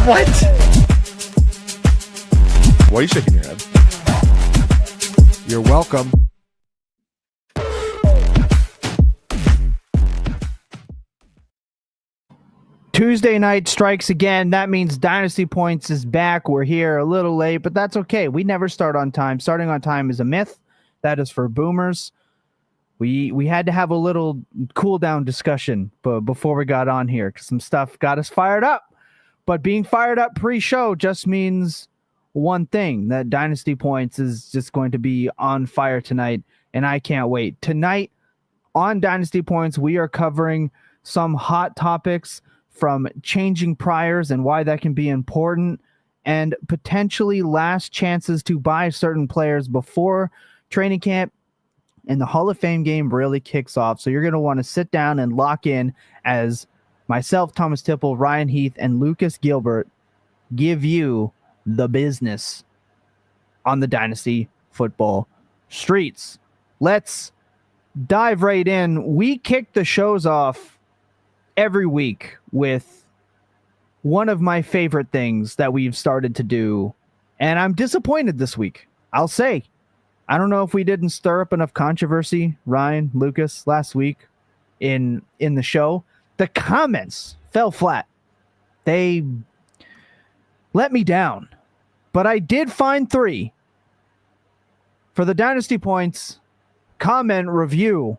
What? Why are you shaking your head? You're welcome. Tuesday night strikes again. That means Dynasty Points is back. We're here a little late, but that's okay. We never start on time. Starting on time is a myth. That is for boomers. We had to have a little cool down discussion before we got on here because some stuff got us fired up. But being fired up pre-show just means one thing, that Dynasty Points is just going to be on fire tonight, and I can't wait. Tonight on Dynasty Points, we are covering some hot topics from changing priors and why that can be important, and potentially last chances to buy certain players before training camp and the Hall of Fame game really kicks off. So you're going to want to sit down and lock in as myself, Thomas Tipple, Ryan Heath, and Lucas Gilbert give you the business on the Dynasty football streets. Let's dive right in. We kick the shows off every week with one of my favorite things that we've started to do, and I'm disappointed this week. I'll say, I don't know if we didn't stir up enough controversy, Ryan, Lucas, last week in the show. The comments fell flat. They let me down. But I did find 3 for the Dynasty Points comment review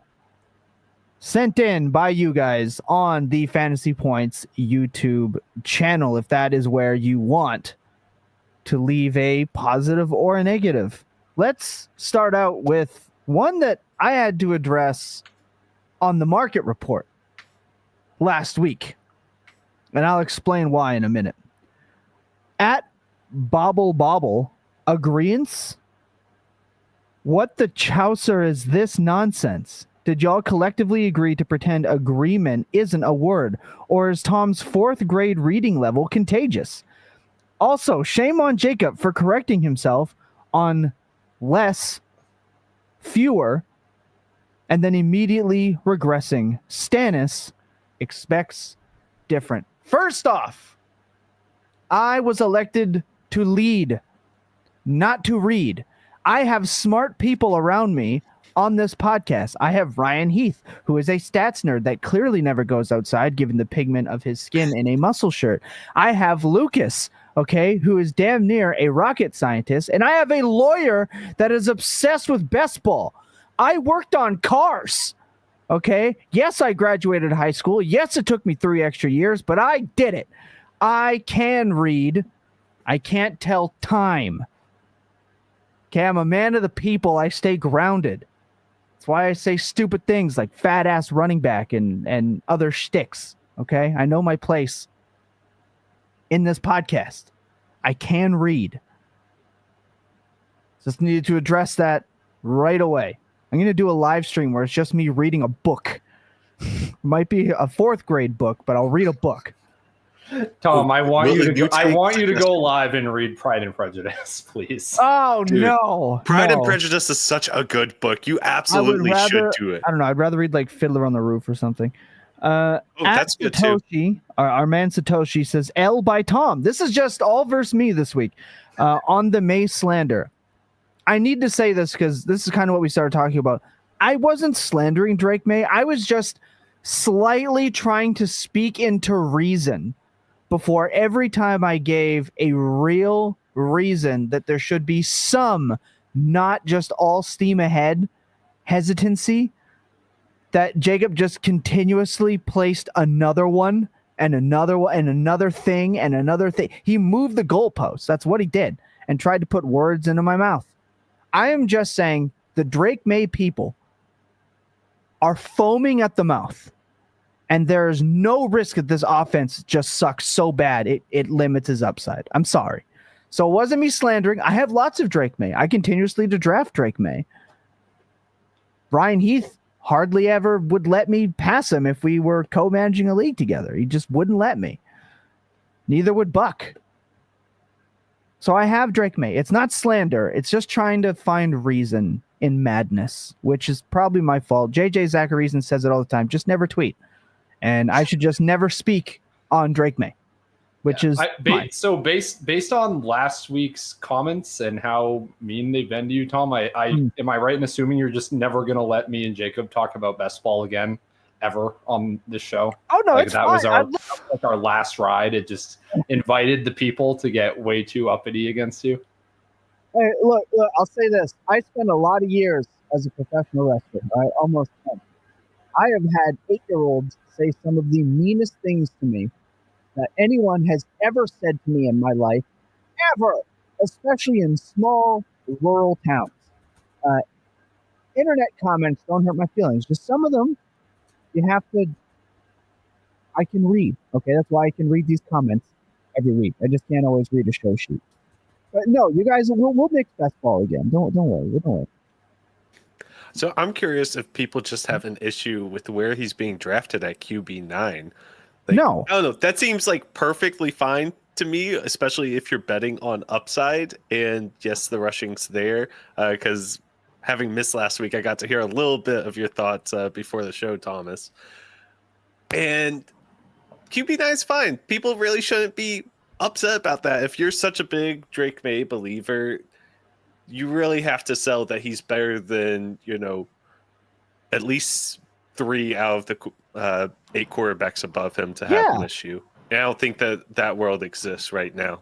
sent in by you guys on the Fantasy Points YouTube channel, if that is where you want to leave a positive or a negative. Let's start out with one that I had to address on the market report last week, and I'll explain why in a minute. At Bobble agreeance, what the chowser is this nonsense? Did y'all collectively agree to pretend agreement isn't a word, or is Tom's 4th grade reading level contagious? Also, shame on Jacob for correcting himself on less, fewer, and then immediately regressing. Stannis expects different. First off, I was elected to lead, not to read. I have smart people around me on this podcast. I have Ryan Heath, who is a stats nerd that clearly never goes outside given the pigment of his skin in a muscle shirt. I have Lucas, okay, who is damn near a rocket scientist, and I have a lawyer that is obsessed with best ball. I worked on cars, okay? Yes, I graduated high school. Yes, it took me 3 extra years, but I did it. I can read. I can't tell time. Okay, I'm a man of the people. I stay grounded. That's why I say stupid things like fat ass running back and other shticks. Okay, I know my place in this podcast. I can read. Just needed to address that right away. I'm going to do a live stream where it's just me reading a book. Might be a 4th grade book, but I'll read a book. Tom, I want you to go live and read Pride and Prejudice, please. Oh, Dude, no. Pride no. and Prejudice is such a good book. You absolutely should do it. I don't know. I'd rather read like Fiddler on the Roof or something. That's good too. Satoshi, our man Satoshi says, L by Tom. This is just all versus me this week on the May slander. I need to say this because this is kind of what we started talking about. I wasn't slandering Drake May. I was just slightly trying to speak into reason before every time I gave a real reason that there should be some, not just all steam ahead hesitancy, that Jacob just continuously placed another one and another one and another thing and another thing. He moved the goalposts. That's what he did, and tried to put words into my mouth. I am just saying the Drake May people are foaming at the mouth, and there's no risk that this offense just sucks so bad it limits his upside. I'm sorry. So it wasn't me slandering. I have lots of Drake May. I continuously draft Drake May. Ryan Heath hardly ever would let me pass him if we were co-managing a league together. He just wouldn't let me. Neither would Buck. So I have Drake May. It's not slander. It's just trying to find reason in madness, which is probably my fault. JJ Zacharyson says it all the time. Just never tweet. And I should just never speak on Drake May. which is fine. So based on last week's comments and how mean they've been to you, Tom, am I right in assuming you're just never going to let me and Jacob talk about best ball again ever on this show? Oh no, like it's that fine. was our last ride. It just invited the people to get way too uppity against you. Hey, look, I'll say this. I spent a lot of years as a professional wrestler, right? Almost 10. I have had 8-year-olds say some of the meanest things to me that anyone has ever said to me in my life, ever, especially in small rural towns. Internet comments don't hurt my feelings. Just some of them, I can read. Okay, that's why I can read these comments every week. I just can't always read a show sheet. But no, you guys, we'll make best ball again. Don't worry. So I'm curious if people just have an issue with where he's being drafted at QB9. No. I don't know. That seems like perfectly fine to me, especially if you're betting on upside. And yes, the rushing's there because having missed last week, I got to hear a little bit of your thoughts before the show, Thomas. And QB9 is fine. People really shouldn't be upset about that. If you're such a big Drake May believer, you really have to sell that he's better than, at least 3 out of the 8 quarterbacks above him to have an issue. And I don't think that world exists right now.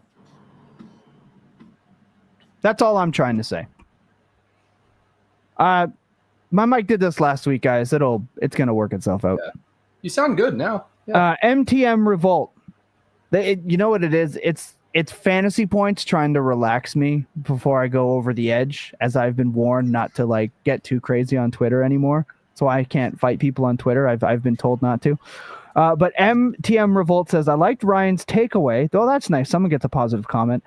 That's all I'm trying to say. My mic did this last week, guys. It's going to work itself out. Yeah. You sound good now. Yeah. MTM Revolt. You know what it is? It's fantasy points trying to relax me before I go over the edge, as I've been warned not to get too crazy on Twitter anymore. That's why I can't fight people on Twitter. I've been told not to. But MTM Revolt says, I liked Ryan's takeaway, though that's nice. Someone gets a positive comment.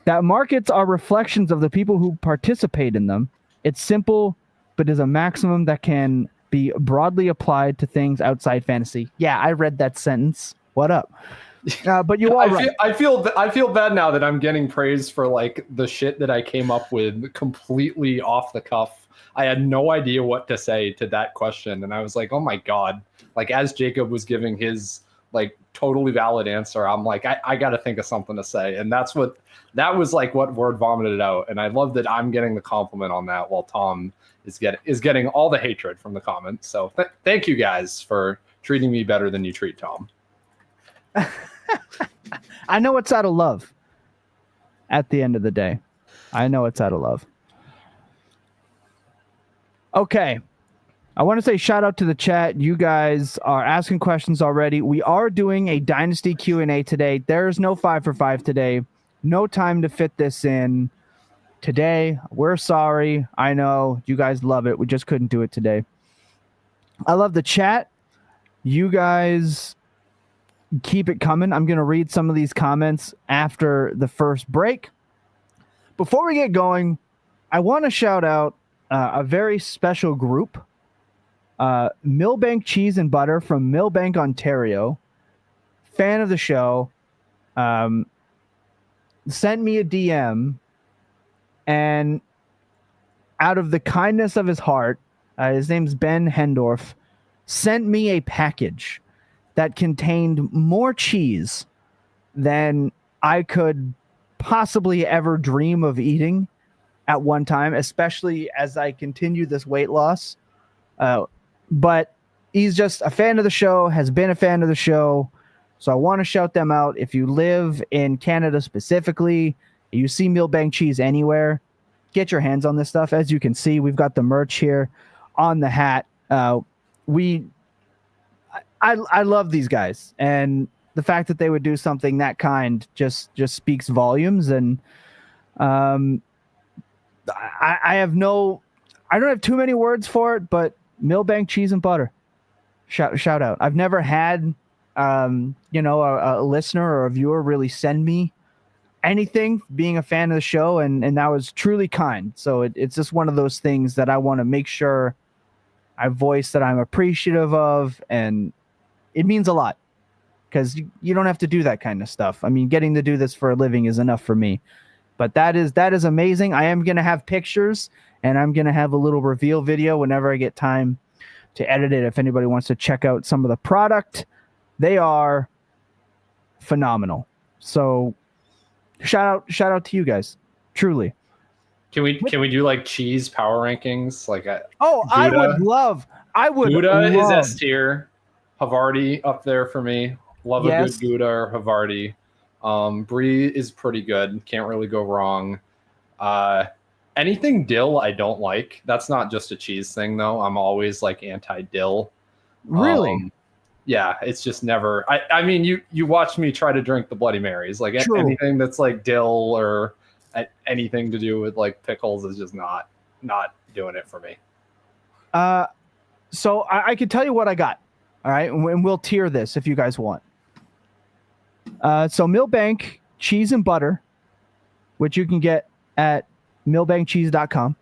That markets are reflections of the people who participate in them. It's simple, but is a maximum that can be broadly applied to things outside fantasy. Yeah, I read that sentence. What up? But you are right. I feel bad now that I'm getting praise for the shit that I came up with completely off the cuff. I had no idea what to say to that question, and I was like, oh my god! As Jacob was giving his totally valid answer, I'm like, I got to think of something to say, and that was what word vomited out. And I love that I'm getting the compliment on that, while Tom is getting all the hatred from the comments. So thank you guys for treating me better than you treat Tom. I know it's out of love. At the end of the day, I know it's out of love. Okay. I want to say shout out to the chat. You guys are asking questions already. We are doing a Dynasty Q&A today. There's no 5 for 5 today. No time to fit this in today. We're sorry. I know you guys love it. We just couldn't do it today. I love the chat. You guys keep it coming. I'm going to read some of these comments after the first break. Before we get going, I want to shout out a very special group. Millbank Cheese and Butter from Millbank, Ontario. Fan of the show. Sent me a DM, and out of the kindness of his heart, his name's Ben Hendorf, sent me a package that contained more cheese than I could possibly ever dream of eating at one time, especially as I continue this weight loss. But he's just a fan of the show, has been a fan of the show. So I want to shout them out. If you live in Canada specifically, you see Millbank cheese anywhere, get your hands on this stuff. As you can see, we've got the merch here on the hat. I love these guys, and the fact that they would do something that kind just speaks volumes. And I don't have too many words for it, but Millbank Cheese and Butter, shout out. I've never had a listener or a viewer really send me anything being a fan of the show, and that was truly kind. So it's just one of those things that I want to make sure I voice that I'm appreciative of, and it means a lot because you don't have to do that kind of stuff. I mean, getting to do this for a living is enough for me, but that is amazing. I am going to have pictures, and I'm going to have a little reveal video whenever I get time to edit it. If anybody wants to check out some of the product, they are phenomenal. So shout out to you guys. Truly. Can we do like cheese power rankings? Like Gouda? I would Gouda is love. S tier. Havarti up there for me. Love a Yes. good Gouda or Havarti. Brie is pretty good. Can't really go wrong. Anything dill I don't like. That's not just a cheese thing though. I'm always like anti-dill. Really? Yeah, it's just never. I mean, you watch me try to drink the Bloody Marys. Like True. anything that's like dill or anything to do with like pickles is just not doing it for me. So I can tell you what I got. All right, and we'll tier this if you guys want. So Milbank cheese and butter, which you can get at milbankcheese.com.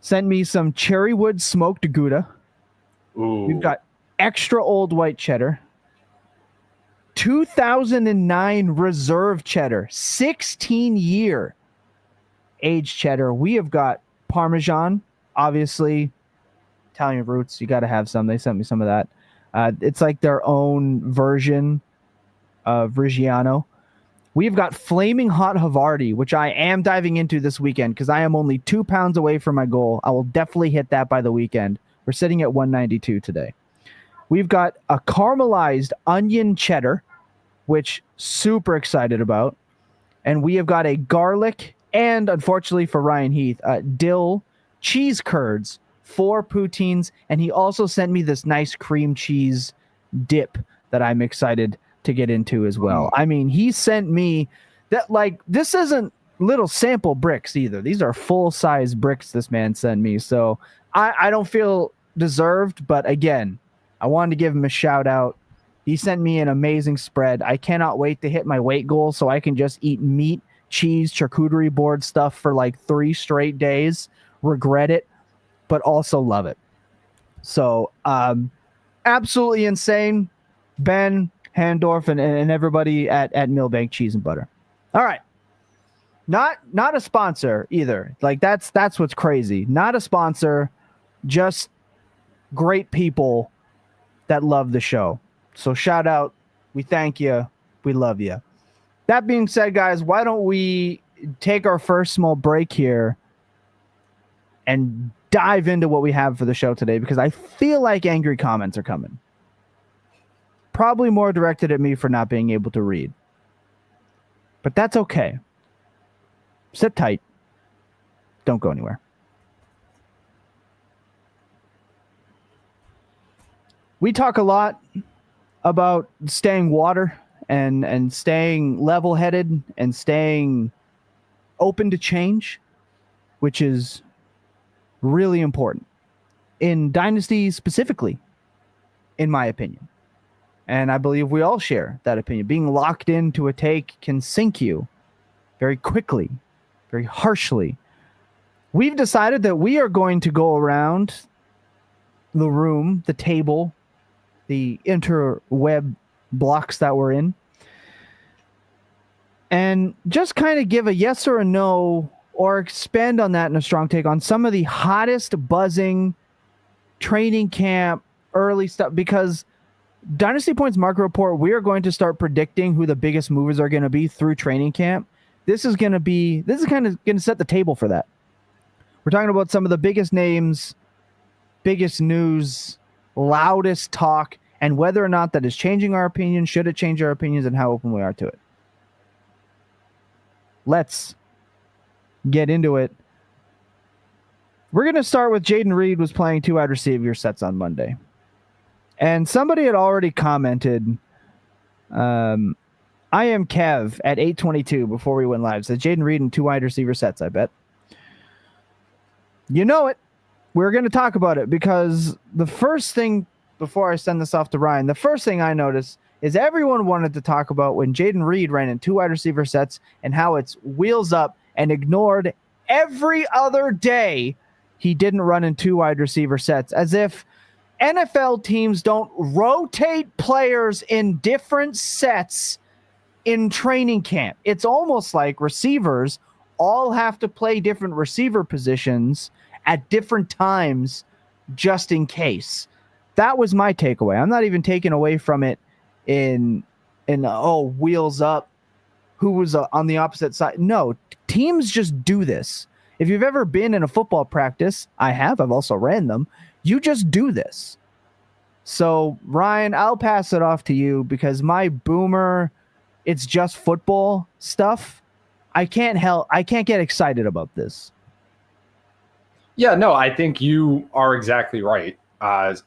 Sent me some Cherrywood smoked Gouda. Ooh. We've got extra old white cheddar. 2009 reserve cheddar, 16-year aged cheddar. We have got Parmesan, obviously Italian roots. You got to have some. They sent me some of that. It's like their own version of Reggiano. We've got Flaming Hot Havarti, which I am diving into this weekend because I am only 2 pounds away from my goal. I will definitely hit that by the weekend. We're sitting at 192 today. We've got a caramelized onion cheddar, which super excited about. And we have got a garlic and, unfortunately for Ryan Heath, dill cheese curds, 4 poutines. And he also sent me this nice cream cheese dip that I'm excited to get into as well. I mean, he sent me that, like, this isn't little sample bricks either. These are full-size bricks this man sent me. So I don't feel deserved, but again, I wanted to give him a shout out. He sent me an amazing spread. I cannot wait to hit my weight goal so I can just eat meat, cheese, charcuterie board stuff for like 3 straight days. Regret it, but also love it. So absolutely insane. Ben, Handorf, and everybody at Milbank Cheese and Butter. All right. Not a sponsor either. Like that's what's crazy. Not a sponsor, just great people that love the show. So shout out. We thank you. We love you. That being said, guys, why don't we take our first small break here and dive into what we have for the show today, because I feel like angry comments are coming. Probably more directed at me for not being able to read. But that's okay. Sit tight. Don't go anywhere. We talk a lot about staying water and staying level-headed and staying open to change, which is really important. In Dynasty specifically, in my opinion. And I believe we all share that opinion. Being locked into a take can sink you very quickly, very harshly. We've decided that we are going to go around the room, the table, the interweb blocks that we're in, and just kind of give a yes or a no, or expand on that in a strong take on some of the hottest buzzing training camp early stuff, because Dynasty Points Market Report, we are going to start predicting who the biggest movers are going to be through training camp. This is kind of going to set the table for that. We're talking about some of the biggest names, biggest news, loudest talk, and whether or not that is changing our opinion, should it change our opinions, and how open we are to it. Let's get into it. We're going to start with Jayden Reed was playing 2 wide receiver sets on Monday. And somebody had already commented, I am Kev at 8:22 before we went live. Said Jayden Reed in 2 wide receiver sets, I bet. You know it. We're going to talk about it, because the first thing, before I send this off to Ryan, the first thing I noticed is everyone wanted to talk about when Jayden Reed ran in 2 wide receiver sets and how it's wheels up, and ignored every other day he didn't run in 2 wide receiver sets, as if NFL teams don't rotate players in different sets in training camp. It's almost like receivers all have to play different receiver positions at different times just in case. That was my takeaway. I'm not even taking away from it in and wheels up. Who was on the opposite side? No, teams just do this. If you've ever been in a football practice, I have. I've also ran them. You just do this. So, Ryan, I'll pass it off to you because my boomer, it's just football stuff. I can't get excited about this. Yeah, no, I think you are exactly right.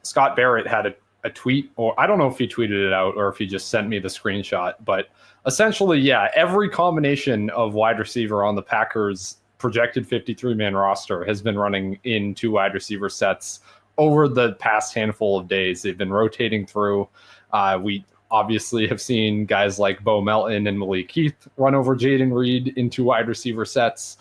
Scott Barrett had a tweet, or I don't know if he tweeted it out or if he just sent me the screenshot, but essentially, yeah, every combination of wide receiver on the Packers' projected 53-man roster has been running in 2 wide receiver sets over the past handful of days. They've been rotating through. We obviously have seen guys like Bo Melton and Malik Heath run over Jayden Reed in 2 wide receiver sets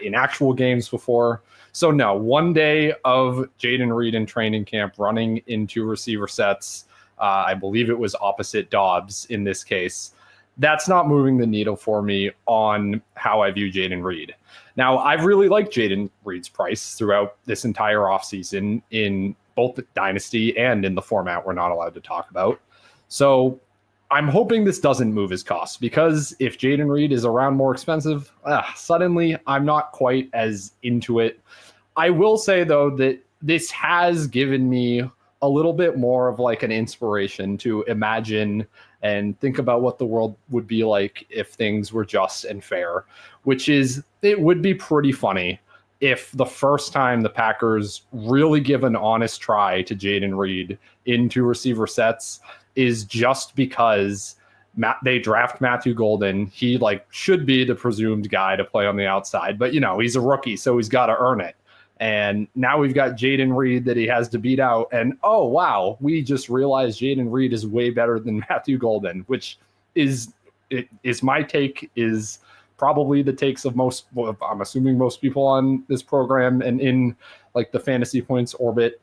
in actual games before. So no, one day of Jayden Reed in training camp running in 2 receiver sets. I believe it was opposite Dobbs in this case. That's not moving the needle for me on how I view Jayden Reed. Now, I've really liked Jayden Reed's price throughout this entire offseason in both the Dynasty and in the format we're not allowed to talk about. So I'm hoping this doesn't move his costs, because if Jayden Reed is around more expensive, suddenly I'm not quite as into it. I will say, though, that this has given me a little bit more of like an inspiration to imagine and think about what the world would be like if things were just and fair, which is, it would be pretty funny if the first time the Packers really give an honest try to Jayden Reed in 2 receiver sets is just because they draft Matthew Golden. He should be the presumed guy to play on the outside, but he's a rookie, so he's got to earn it. And now we've got Jayden Reed that he has to beat out. And, oh, wow, we just realized Jayden Reed is way better than Matthew Golden, which is my take, is probably the takes of most, I'm assuming most people on this program and in the fantasy points orbit.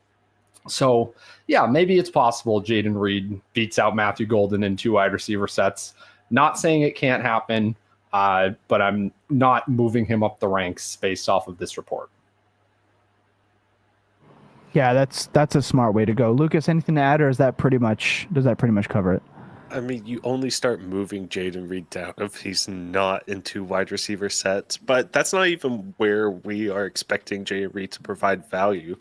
So, yeah, maybe it's possible Jayden Reed beats out Matthew Golden in 2 wide receiver sets. Not saying it can't happen, but I'm not moving him up the ranks based off of this report. Yeah, that's a smart way to go. Lucas, anything to add, or does that pretty much cover it? I mean, you only start moving Jayden Reed down if he's not in 2 wide receiver sets, but that's not even where we are expecting Jayden Reed to provide value.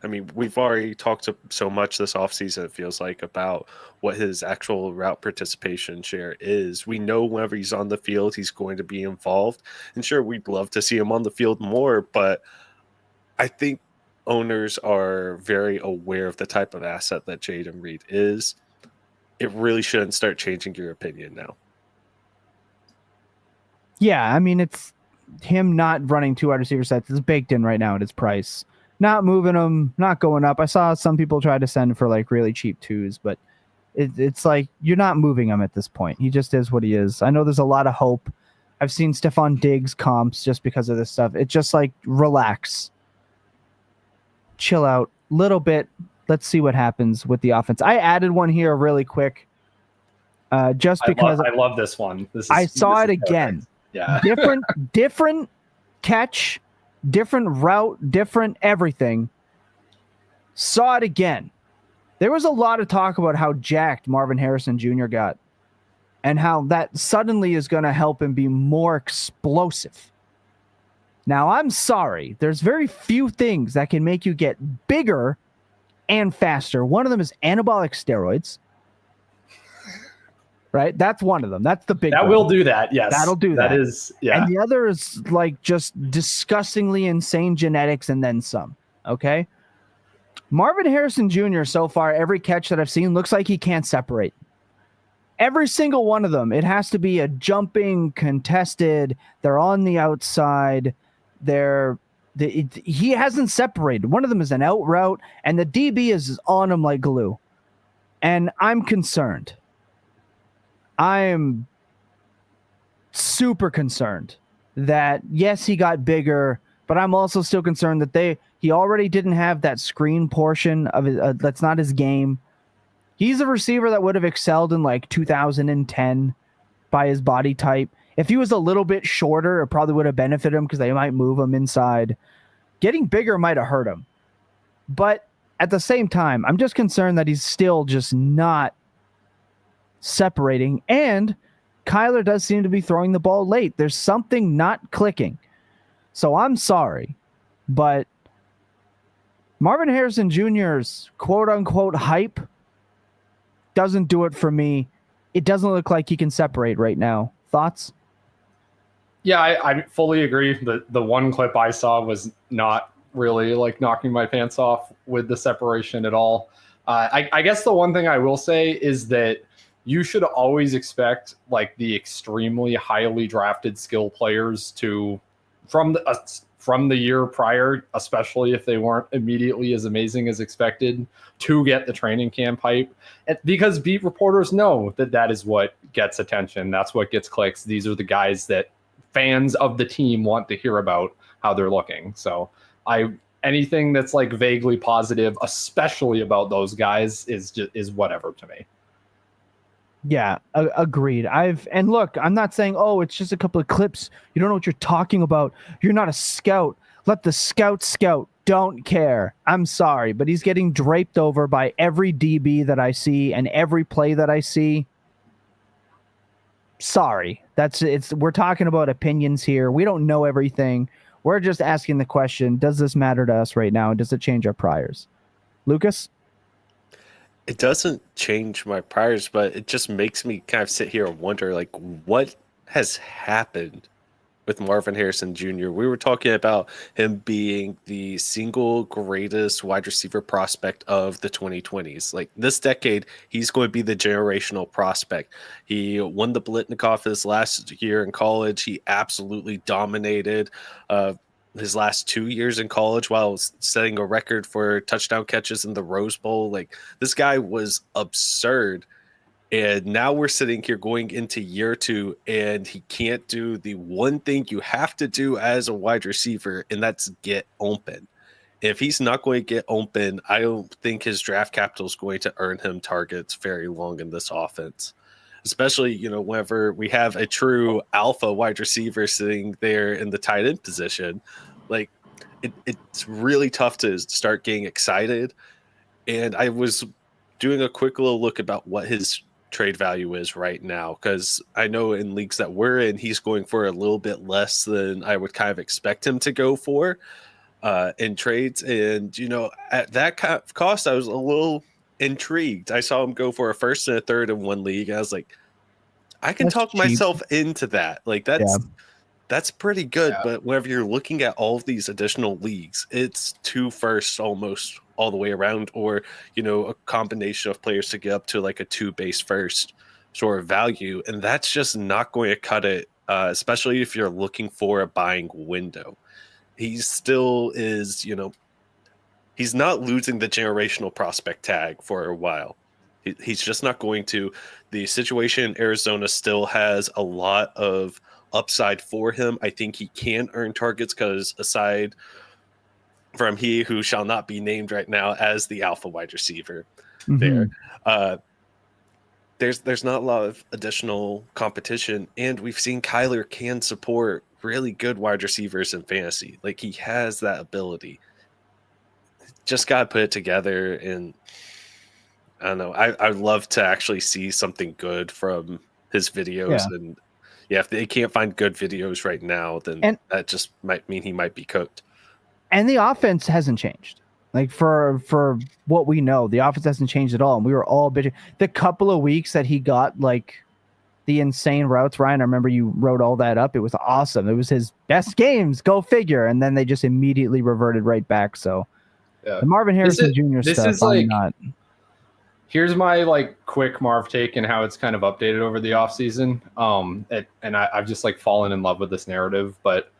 I mean, we've already talked so much this offseason, it feels like, about what his actual route participation share is. We know whenever he's on the field, he's going to be involved. And sure, we'd love to see him on the field more, but I think owners are very aware of the type of asset that Jayden Reed is. It really shouldn't start changing your opinion now. Yeah, I mean, it's him not running 2 wide receiver sets is baked in right now at his price. Not moving him, not going up. I saw some people try to send for really cheap 2s, but it's you're not moving him at this point. He just is what he is. I know there's a lot of hope. I've seen Stephon Diggs comps just because of this stuff. It's just relax. Chill out a little bit. Let's see what happens with the offense. I added one here really quick, just because I love this one. I saw it again. Yeah, different catch, different route, different everything. Saw it again. There was a lot of talk about how jacked Marvin Harrison Jr. got, and how that suddenly is going to help him be more explosive. Now, I'm sorry. There's very few things that can make you get bigger and faster. One of them is anabolic steroids. Right? That's one of them. That's the big one. That will do that, yes. That'll do that. That is, yeah. And the other is just disgustingly insane genetics and then some. Okay? Marvin Harrison Jr. so far, every catch that I've seen looks like he can't separate. Every single one of them. It has to be a jumping, contested, they're on the outside. He hasn't separated. One of them is an out route, and the DB is on him like glue. And I'm concerned. I am super concerned that, yes, he got bigger, but I'm also still concerned that he already didn't have that screen portion of it. That's not his game. He's a receiver that would have excelled in 2010 by his body type. If he was a little bit shorter, it probably would have benefited him because they might move him inside. Getting bigger might have hurt him. But at the same time, I'm just concerned that he's still just not separating, and Kyler does seem to be throwing the ball late. There's something not clicking. So I'm sorry, but Marvin Harrison Jr.'s quote-unquote hype doesn't do it for me. It doesn't look like he can separate right now. Thoughts? Yeah, I fully agree. The one clip I saw was not really like knocking my pants off with the separation at all. I guess the one thing I will say is that you should always expect like the extremely highly drafted skill players to, from the year prior, especially if they weren't immediately as amazing as expected, to get the training camp hype. Because beat reporters know that is what gets attention. That's what gets clicks. These are the guys that fans of the team want to hear about how they're looking. So anything that's like vaguely positive, especially about those guys, is whatever to me. Yeah, agreed. And look, I'm not saying, oh, it's just a couple of clips. You don't know what you're talking about. You're not a scout. Let the scout scout. Don't care. I'm sorry, but he's getting draped over by every DB that I see and every play that I see. Sorry. We're talking about opinions here. We don't know everything. We're just asking the question, does this matter to us right now? Does it change our priors? Lucas? It doesn't change my priors, but it just makes me kind of sit here and wonder, like, what has happened with Marvin Harrison Jr.? We were talking about him being the single greatest wide receiver prospect of the 2020s. Like, this decade, he's going to be the generational prospect. He won the Blitnikoff his last year in college. He absolutely dominated his last 2 years in college while setting a record for touchdown catches in the Rose Bowl. Like, this guy was absurd. And now we're sitting here going into year 2, and he can't do the one thing you have to do as a wide receiver, and that's get open. If he's not going to get open, I don't think his draft capital is going to earn him targets very long in this offense. Especially, whenever we have a true alpha wide receiver sitting there in the tight end position, like it's really tough to start getting excited. And I was doing a quick little look about what his trade value is right now, because I know in leagues that we're in, he's going for a little bit less than I would kind of expect him to go for in trades. And, at that kind of cost, I was a little intrigued. I saw him go for a first and a third in one league. I was like, I can talk myself into that. Like, that's pretty good. Yeah. But whenever you're looking at all of these additional leagues, it's 2 firsts almost all the way around, or a combination of players to get up to like a 2 base first sort of value, and that's just not going to cut it, especially if you're looking for a buying window. He still is, he's not losing the generational prospect tag for a while. He's just not going to. The situation in Arizona still has a lot of upside for him. I think he can earn targets because, aside from he who shall not be named right now as the alpha wide receiver, there's not a lot of additional competition, and we've seen Kyler can support really good wide receivers in fantasy. Like, he has that ability. Just got to put it together, and I don't know. I'd love to actually see something good from his videos. Yeah. And if they can't find good videos right now, then that just might mean he might be cooked. And the offense hasn't changed. Like, for what we know, the offense hasn't changed at all. And we were all bitching. The couple of weeks that he got, like, the insane routes, Ryan, I remember you wrote all that up. It was awesome. It was his best games. Go figure. And then they just immediately reverted right back. So the Marvin Harrison Jr. stuff, is like, here's my like quick Marv take and how it's kind of updated over the offseason. I've just like fallen in love with this narrative. But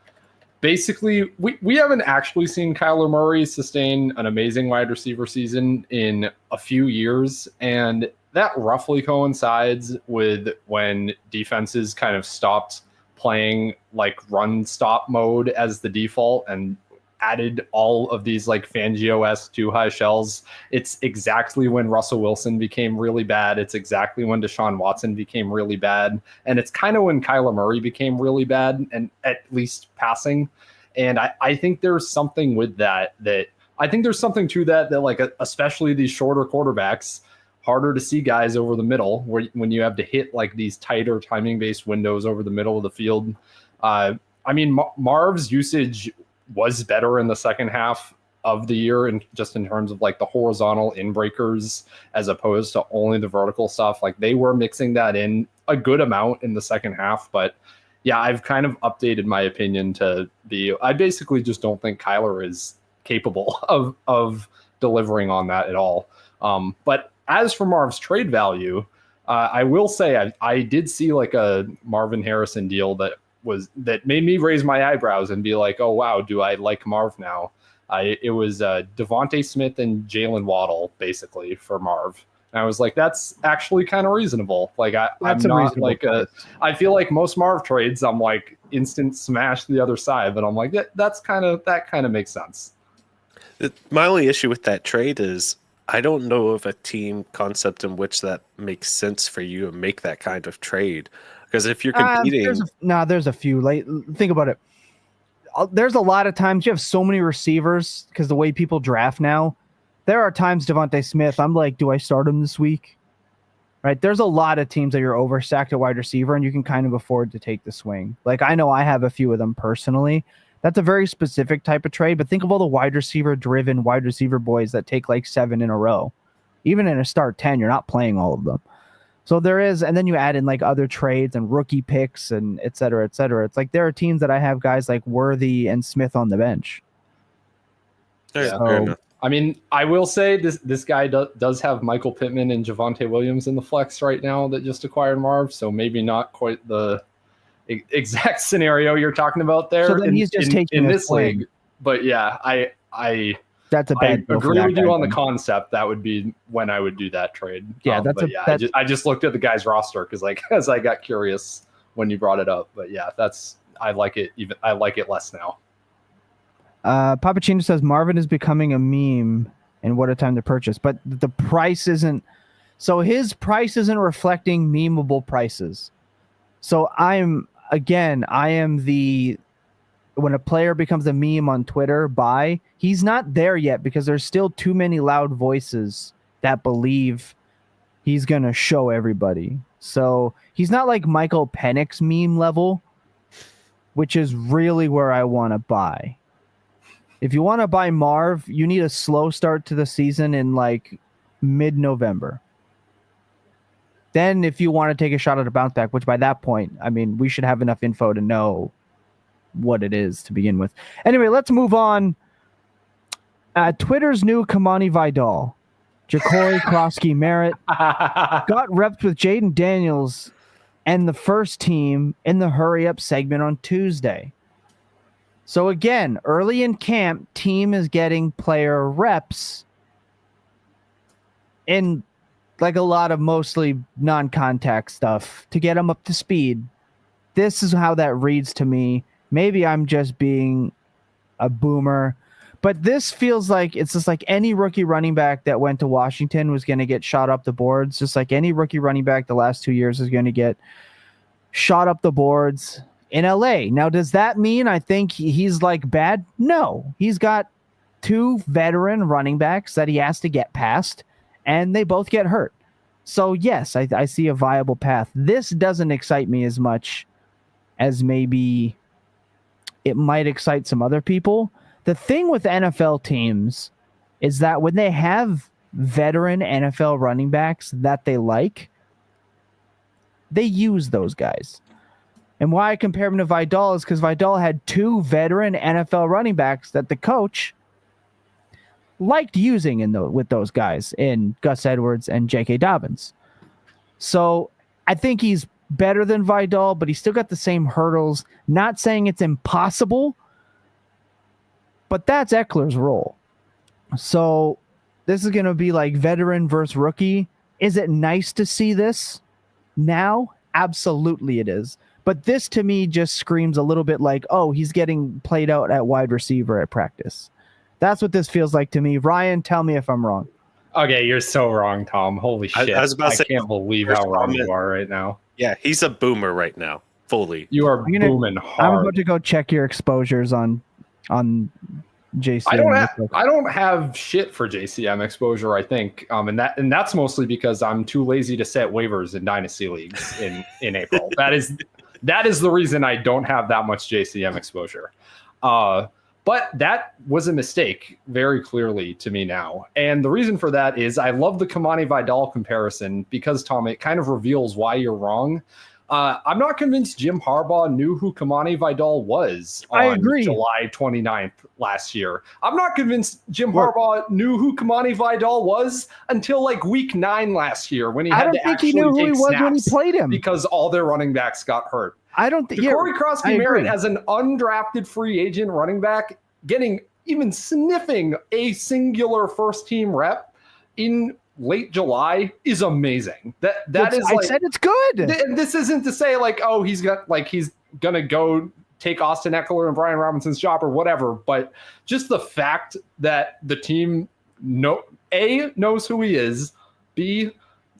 basically, we haven't actually seen Kyler Murray sustain an amazing wide receiver season in a few years. And that roughly coincides with when defenses kind of stopped playing like run stop mode as the default and added all of these like Fangio-esque too high shells. It's exactly when Russell Wilson became really bad. It's exactly when Deshaun Watson became really bad. And it's kind of when Kyler Murray became really bad, and at least passing. And I think there's something with that I think there's something to that like, especially these shorter quarterbacks, harder to see guys over the middle when you have to hit like these tighter timing-based windows over the middle of the field. I mean, Marv's usage was better in the second half of the year, and just in terms of like the horizontal in breakers as opposed to only the vertical stuff. Like they were mixing that in a good amount in the second half, but yeah, I've kind of updated my opinion to be, I basically just don't think Kyler is capable of delivering on that at all. But as for Marv's trade value, I will say I did see like a Marvin Harrison deal that made me raise my eyebrows and be like, oh wow, do I like Marv now? It was Devontae Smith and Jalen Waddle basically for Marv. And I was like, that's actually kind of reasonable. Like I'm not like I feel like most Marv trades, I'm like instant smash to the other side, but I'm like that kind of makes sense. My only issue with that trade is I don't know of a team concept in which that makes sense for you to make that kind of trade. Because if you're competing, there's a few. Like think about it. There's a lot of times you have so many receivers because the way people draft now. There are times Devontae Smith, I'm like, do I start him this week? Right? There's a lot of teams that you're overstacked at wide receiver, and you can kind of afford to take the swing. Like, I know I have a few of them personally. That's a very specific type of trade, but think of all the wide receiver-driven wide receiver boys that take like 7 in a row. Even in a start 10, you're not playing all of them. So there is, and then you add in like other trades and rookie picks and et cetera, et cetera. It's like there are teams that I have guys like Worthy and Smith on the bench. Yeah, fair enough. I mean, I will say this guy does have Michael Pittman and Javonte Williams in the flex right now that just acquired Marv, so maybe not quite the exact scenario you're talking about there. So then he's just taking in this league. But yeah, that's a bad. I agree with you on the concept. That would be when I would do that trade. Yeah, I just looked at the guy's roster because I got curious when you brought it up. But yeah, I like it less now. Papachino says Marvin is becoming a meme and what a time to purchase, but the price isn't. So his price isn't reflecting memeable prices. So I am when a player becomes a meme on Twitter, he's not there yet because there's still too many loud voices that believe he's going to show everybody. So he's not like Michael Penix meme level, which is really where I want to buy. If you want to buy Marv, you need a slow start to the season in like mid-November. Then if you want to take a shot at a bounce back, which by that point, I mean, we should have enough info to know what it is to begin with. Anyway, let's move on. Twitter's new Kamani Vidal, Jacorey Croskey-Merritt, got repped with Jayden Daniels and the first team in the hurry-up segment on Tuesday. So again, early in camp, team is getting player reps in like a lot of mostly non-contact stuff to get them up to speed. This is how that reads to me. Maybe I'm just being a boomer, but this feels like it's just like any rookie running back that went to Washington was going to get shot up the boards. Just like any rookie running back the last 2 years is going to get shot up the boards in LA. Now, does that mean I think he's like bad? No, he's got 2 veteran running backs that he has to get past, and they both get hurt. So yes, I see a viable path. This doesn't excite me as much as maybe it might excite some other people. The thing with NFL teams is that when they have veteran NFL running backs that they like, they use those guys. And why I compare him to Vidal is because Vidal had 2 veteran NFL running backs that the coach liked using with those guys in Gus Edwards and J.K. Dobbins. So I think he's better than Vidal, but he's still got the same hurdles. Not saying it's impossible, but that's Eckler's role. So this is going to be like veteran versus rookie. Is it nice to see this now? Absolutely it is. But this to me just screams a little bit like, oh, he's getting played out at wide receiver at practice. That's what this feels like to me. Ryan, tell me if I'm wrong. Okay, you're so wrong, Tom. Holy shit. I was about to say, can't believe how wrong you are right now. Yeah, he's a boomer right now, fully. You are booming hard. I'm about to go check your exposures on JCM. I don't have shit for JCM exposure, I think. And that's mostly because I'm too lazy to set waivers in dynasty leagues in April. That is the reason I don't have that much JCM exposure. But that was a mistake very clearly to me now. And the reason for that is I love the Kamani Vidal comparison because, Tom, it kind of reveals why you're wrong. I'm not convinced Jim Harbaugh knew who Kamani Vidal was on July 29th last year. I'm not convinced Jim Harbaugh knew who Kamani Vidal was until like week 9 last year when he had to actually take snaps. I don't think he knew who he was when he played him because all their running backs got hurt. I don't think Jacorey Croskey-Merritt as an undrafted free agent running back getting even sniffing a singular first team rep in late July is amazing. I said it's good. This isn't to say like, oh, he's gonna go take Austin Eckler and Brian Robinson's job or whatever, but just the fact that the team knows who he is, B,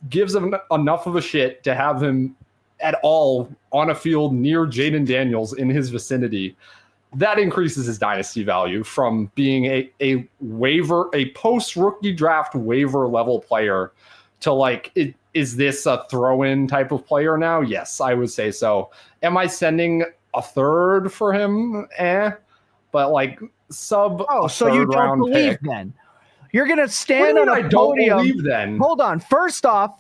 gives him enough of a shit to have him at all on a field near Jaden Daniels in his vicinity, that increases his dynasty value from being a post-rookie draft waiver level player to like, is this a throw-in type of player now? Yes, I would say so. Am I sending a third for him? But like so you don't believe pick. Then? You're going to stand on a podium. Don't believe then. Hold on. First off,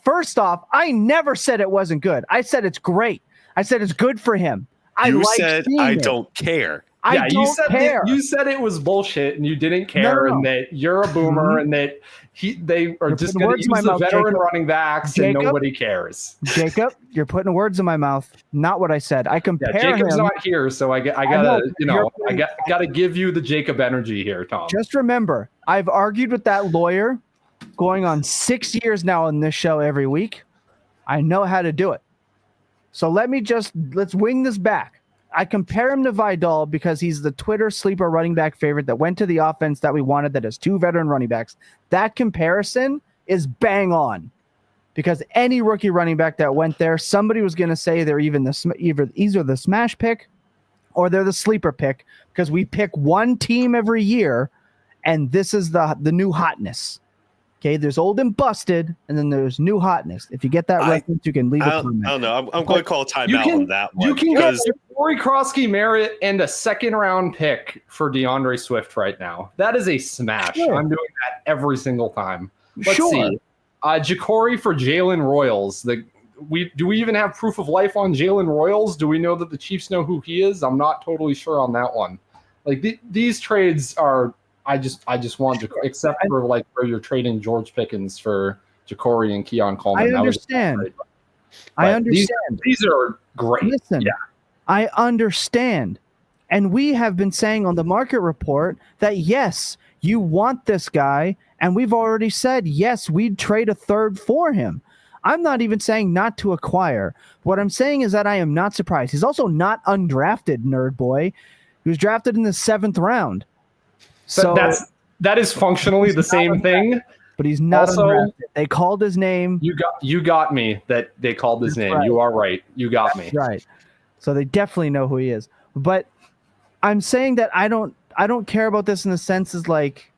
I never said it wasn't good. I said it's great. I said it's good for him. You said I don't care. I don't care. You said it was bullshit and you didn't care and that you're a boomer and that they are just going to use the veteran running backs and nobody cares. Jacob, you're putting words in my mouth. Not what I said. I compare Jacob's him. not here, so I gotta give you the Jacob energy here, Tom. Just remember, I've argued with that lawyer going on 6 years now on this show every week. I know how to do it. So let's wing this back. I compare him to Vidal because he's the Twitter sleeper running back favorite that went to the offense that we wanted that has 2 veteran running backs. That comparison is bang on because any rookie running back that went there, somebody was going to say they're either the smash pick or they're the sleeper pick because we pick one team every year and this is the new hotness. Okay, there's old and busted, and then there's new hotness. If you get that reference, you can leave a comment. I don't know. I'm going to call a timeout on that one. You can get Jacorey Croskey-Merritt and a 2nd-round pick for DeAndre Swift right now. That is a smash. Sure. I'm doing that every single time. Let's see. Jacorey for Jalen Royals. Do we even have proof of life on Jalen Royals? Do we know that the Chiefs know who he is? I'm not totally sure on that one. Like these trades are. I just want Jacorey, except for like where you're trading George Pickens for Jacorey and Keon Coleman. I understand. These are great. Listen, I understand. And we have been saying on the market report that, yes, you want this guy. And we've already said, yes, we'd trade a third for him. I'm not even saying not to acquire. What I'm saying is that I am not surprised. He's also not undrafted, nerd boy. He was drafted in the 7th round. So that is functionally the same thing, but he's not undrafted. They called his name. You got me that they called his name. Right. You are right. You got me. Right. So they definitely know who he is. But I'm saying that I don't care about this in the sense is like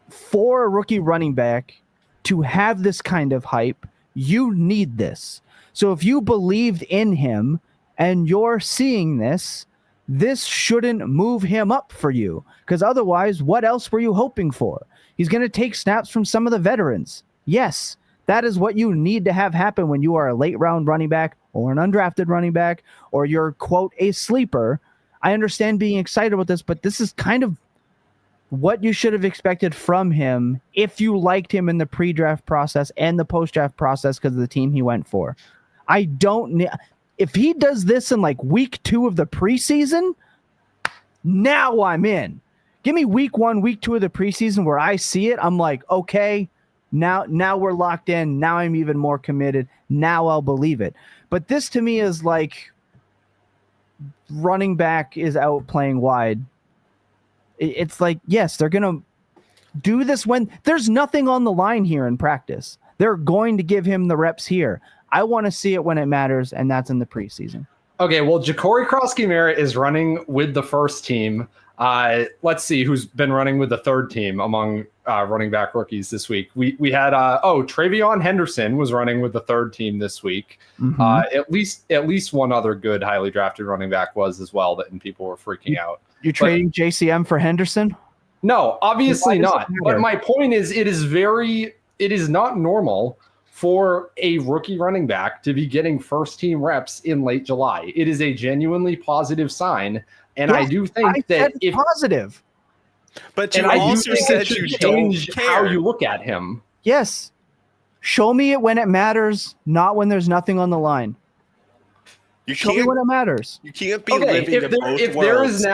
for a rookie running back to have this kind of hype, you need this. So if you believed in him and you're seeing this shouldn't move him up for you because otherwise, what else were you hoping for? He's going to take snaps from some of the veterans. Yes, that is what you need to have happen when you are a late round running back or an undrafted running back or you're, quote, a sleeper. I understand being excited about this, but this is kind of what you should have expected from him if you liked him in the pre-draft process and the post-draft process because of the team he went for. If he does this in like week 2 of the preseason, now I'm in. Give me week 1, week 2 of the preseason where I see it. I'm like, okay, now we're locked in. Now I'm even more committed. Now I'll believe it. But this to me is like running back is out playing wide. It's like, yes, they're going to do this when there's nothing on the line here in practice. They're going to give him the reps here. I want to see it when it matters, and that's in the preseason. Okay, well, Jacorey Croskey-Merritt is running with the first team. Let's see who's been running with the third team among running back rookies this week. We had Travion Henderson was running with the third team this week. At least one other good highly drafted running back was as well, and people were freaking out. You trading JCM for Henderson? No, obviously not. But my point is, it is not normal for a rookie running back to be getting first team reps in late July. It is a genuinely positive sign. And I do think that if positive, but you also said you don't care how you look at him. Yes, show me it when it matters, not when there's nothing on the line. Show me when it matters. You can't be living in both worlds.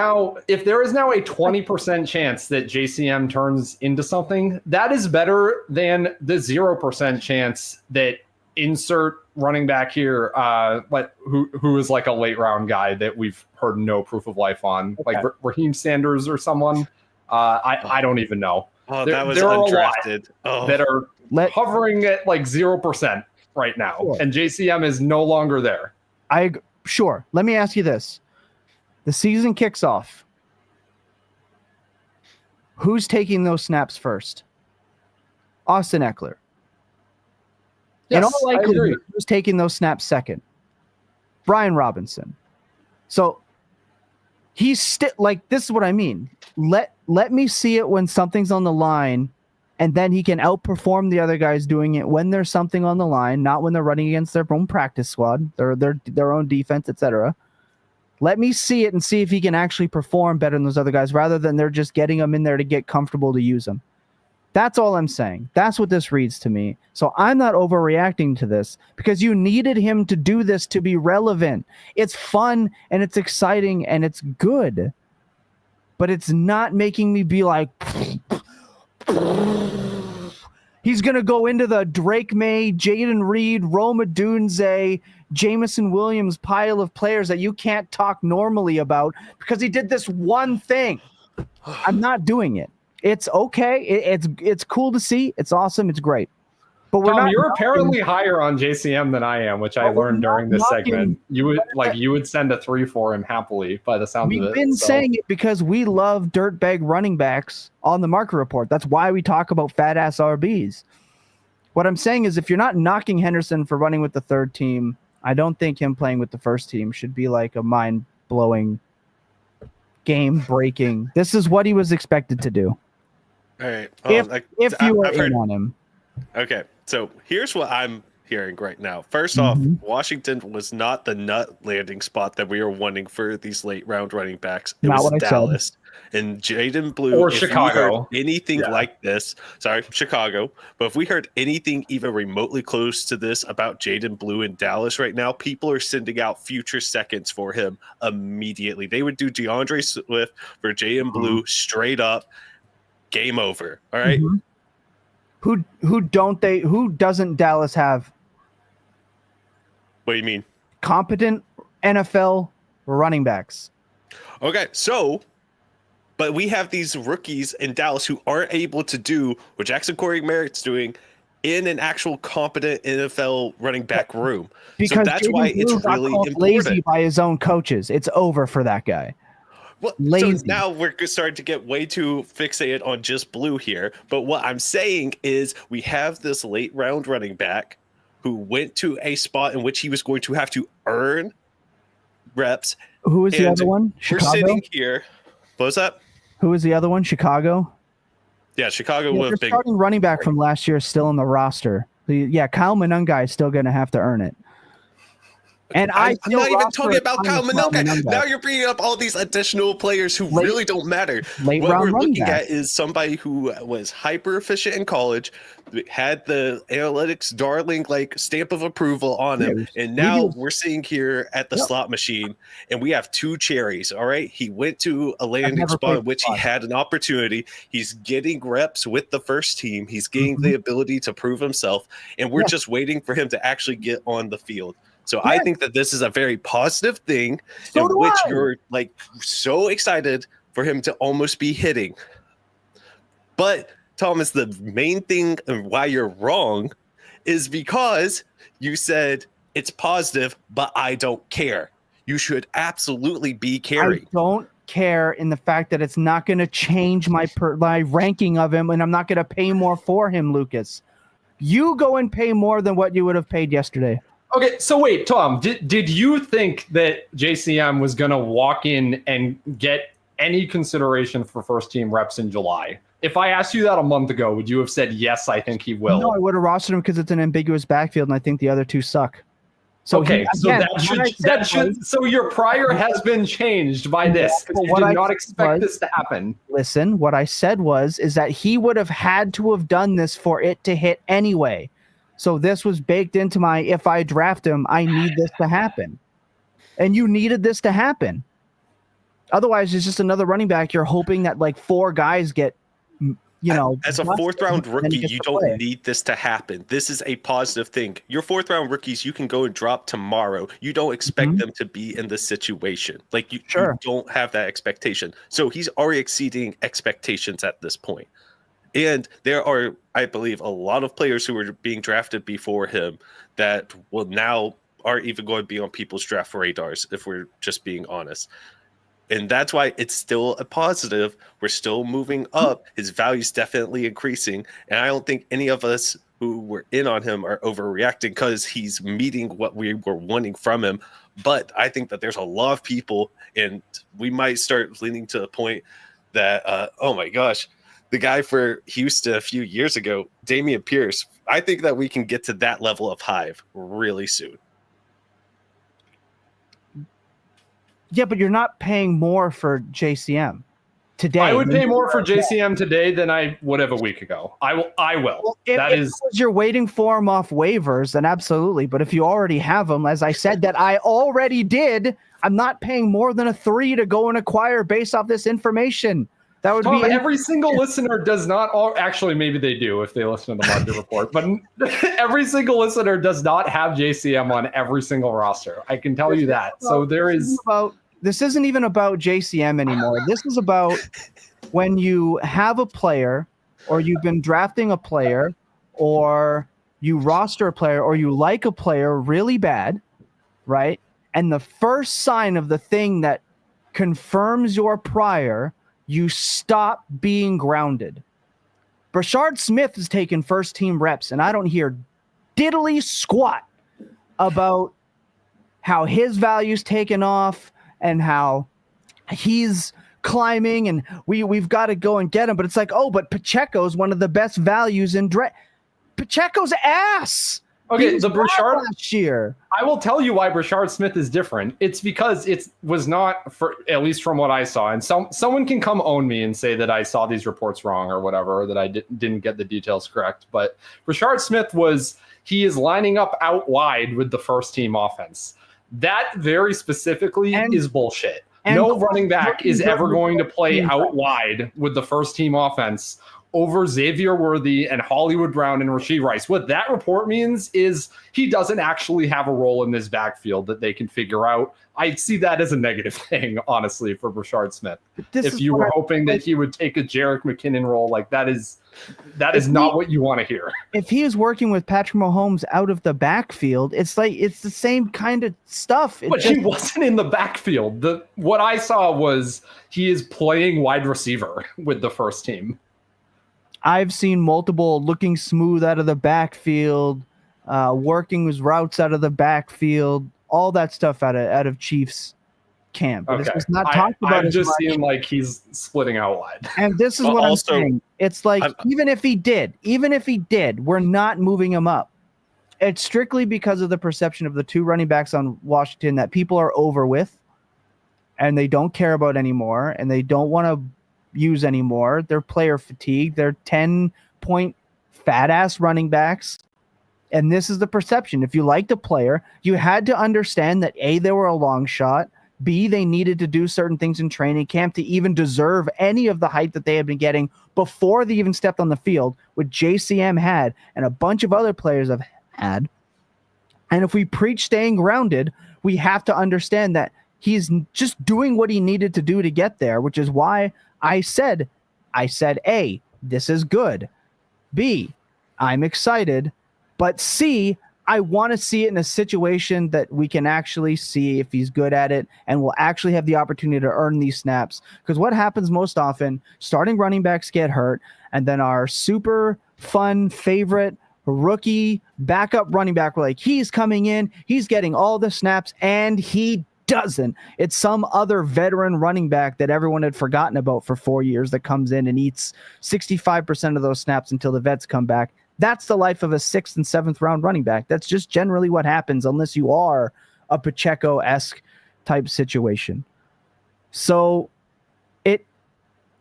If there is now a 20% chance that JCM turns into something, that is better than the 0% chance that insert running back here, who is like a late round guy that we've heard no proof of life on, like Raheem Sanders or someone. I don't even know. Oh, that was undrafted. That are hovering at like 0% right now, and JCM is no longer there. Sure. Let me ask you this: the season kicks off. Who's taking those snaps first? Austin Eckler. Yes, in all likelihood, who's taking those snaps second? Brian Robinson. So he's still like, this is what I mean. Let me see it when something's on the line, and then he can outperform the other guys doing it when there's something on the line, not when they're running against their own practice squad, their own defense, etc. Let me see it and see if he can actually perform better than those other guys, rather than they're just getting him in there to get comfortable to use him. That's all I'm saying. That's what this reads to me. So I'm not overreacting to this, because you needed him to do this to be relevant. It's fun and it's exciting and it's good, but it's not making me be like, he's going to go into the Drake May, Jayden Reed, Odunze, Jameson Williams pile of players that you can't talk normally about because he did this one thing. I'm not doing it. It's okay. It's cool to see. It's awesome. It's great. But you're apparently higher on JCM than I am, which I learned during this segment. You would send a 3 for him happily by the sound of it. We've been saying it because we love dirtbag running backs on the market report. That's why we talk about fat ass RBs. What I'm saying is, if you're not knocking Henderson for running with the third team, I don't think him playing with the first team should be like a mind blowing, game breaking. This is what he was expected to do. All right. If you were in on him. Okay, so here's what I'm hearing right now. First off, Washington was not the nut landing spot that we were wanting for these late round running backs. It was Dallas and Jayden Blue. Or Chicago. Anything like this. Sorry, Chicago. But if we heard anything even remotely close to this about Jayden Blue in Dallas right now, people are sending out future seconds for him immediately. They would do DeAndre Swift for Jayden Blue straight up. Game over. All right. Who doesn't Dallas have? What do you mean? Competent NFL running backs. Okay, but we have these rookies in Dallas who aren't able to do what Jacorey Merritt's doing in an actual competent NFL running back room. Because so that's why it's really important. Lazy by his own coaches. It's over for that guy. Well, lazy. So now we're starting to get way too fixated on just Blue here. But what I'm saying is, we have this late round running back who went to a spot in which he was going to have to earn reps. Who is the other one? Chicago? We're sitting here. What was that? Who is the other one? Chicago? Yeah, Chicago was big. Starting running back from last year is still on the roster. Yeah, Kyle Monunga is still going to have to earn it. And I'm not even talking about Kyle Monunga. Now you're bringing up all these additional players who really don't matter. What we're looking at is somebody who was hyper efficient in college, had the analytics darling stamp of approval on him, and now we're seeing here at the slot machine, and we have two cherries. All right, he went to a landing spot in which he had an opportunity. He's getting reps with the first team. He's getting the ability to prove himself, and we're just waiting for him to actually get on the field. So I think that this is a very positive thing in which you're so excited for him to almost be hitting. But Thomas, the main thing and why you're wrong is because you said it's positive, but I don't care. You should absolutely be caring. care in the fact that it's not going to change my ranking of him, and I'm not going to pay more for him, Lucas. You go and pay more than what you would have paid yesterday. Okay, so wait, Tom, did you think that JCM was going to walk in and get any consideration for first-team reps in July? If I asked you that a month ago, would you have said, yes, I think he will? No, I would have rostered him because it's an ambiguous backfield, and I think the other two suck. So okay, so your prior has been changed by this. You did not expect this to happen. Listen, what I said is that he would have had to have done this for it to hit anyway. So this was baked into my, if I draft him, I need this to happen. And you needed this to happen. Otherwise, it's just another running back. You're hoping that like 4 guys get, as a 4th-round rookie, you don't need this to happen. This is a positive thing. Your 4th-round rookies, you can go and drop tomorrow. You don't expect them to be in this situation. Like you don't have that expectation. So he's already exceeding expectations at this point. And there are, I believe, a lot of players who were being drafted before him that will now are even going to be on people's draft radars, if we're just being honest. And that's why it's still a positive. We're still moving up. His value's definitely increasing. And I don't think any of us who were in on him are overreacting because he's meeting what we were wanting from him. But I think that there's a lot of people, and we might start leaning to the point that, oh my gosh, the guy for Houston a few years ago, Dameon Pierce, I think that we can get to that level of hive really soon. Yeah, but you're not paying more for JCM today. I would pay more for JCM today than I would have a week ago. I will. Well, if you're waiting for him off waivers, then absolutely. But if you already have him, as I said that I already did, I'm not paying more than a 3 to go and acquire based off this information. That would be every single listener does not actually, maybe they do if they listen to the market report, but every single listener does not have JCM on every single roster. I can tell you that. So this isn't even about JCM anymore. This is about when you have a player, or you've been drafting a player, or you roster a player, or you like a player really bad, right? And the first sign of the thing that confirms your prior, you stop being grounded. Brashard Smith has taken first-team reps, and I don't hear diddly squat about how his value's taken off and how he's climbing, and we've got to go and get him. But it's like, oh, but Pacheco's one of the best values in Pacheco's ass. Okay, the Brashard last year. I will tell you why Brashard Smith is different. It's because it was not, for at least from what I saw, and someone can come own me and say that I saw these reports wrong or whatever, or that I didn't get the details correct. But Brashard Smith he is lining up out wide with the first team offense. That very specifically is bullshit. No running back is ever going to play out wide with the first team offense over Xavier Worthy and Hollywood Brown and Rashee Rice. What that report means is he doesn't actually have a role in this backfield that they can figure out. I see that as a negative thing, honestly, for Brashard Smith. If you were hoping that he would take a Jerick McKinnon role, like that is not what you want to hear. If he is working with Patrick Mahomes out of the backfield, it's the same kind of stuff. But he wasn't in the backfield. What I saw was he is playing wide receiver with the first team. I've seen multiple looking smooth out of the backfield, working his routes out of the backfield, all that stuff out of Chiefs camp. But okay. It's not talked about. I've just seen like he's splitting out wide. And this is what I'm saying. It's like even if he did, we're not moving him up. It's strictly because of the perception of the 2 running backs on Washington that people are over with, and they don't care about anymore, and they don't want to use anymore. They're player fatigued. They're 10-point fat-ass running backs. And this is the perception. If you liked a player, you had to understand that A, they were a long shot. B, they needed to do certain things in training camp to even deserve any of the hype that they had been getting before they even stepped on the field, which JCM had and a bunch of other players have had. And if we preach staying grounded, we have to understand that he's just doing what he needed to do to get there, which is why I said, A, this is good. B, I'm excited. But C, I want to see it in a situation that we can actually see if he's good at it and will actually have the opportunity to earn these snaps. Because what happens most often, starting running backs get hurt, and then our super fun favorite rookie backup running back, we're like, he's coming in, he's getting all the snaps, and he doesn't. It's some other veteran running back that everyone had forgotten about for 4 years that comes in and eats 65% of those snaps until the vets come back. That's the life of a 6th and 7th round running back. That's just generally what happens unless you are a Pacheco-esque type situation. So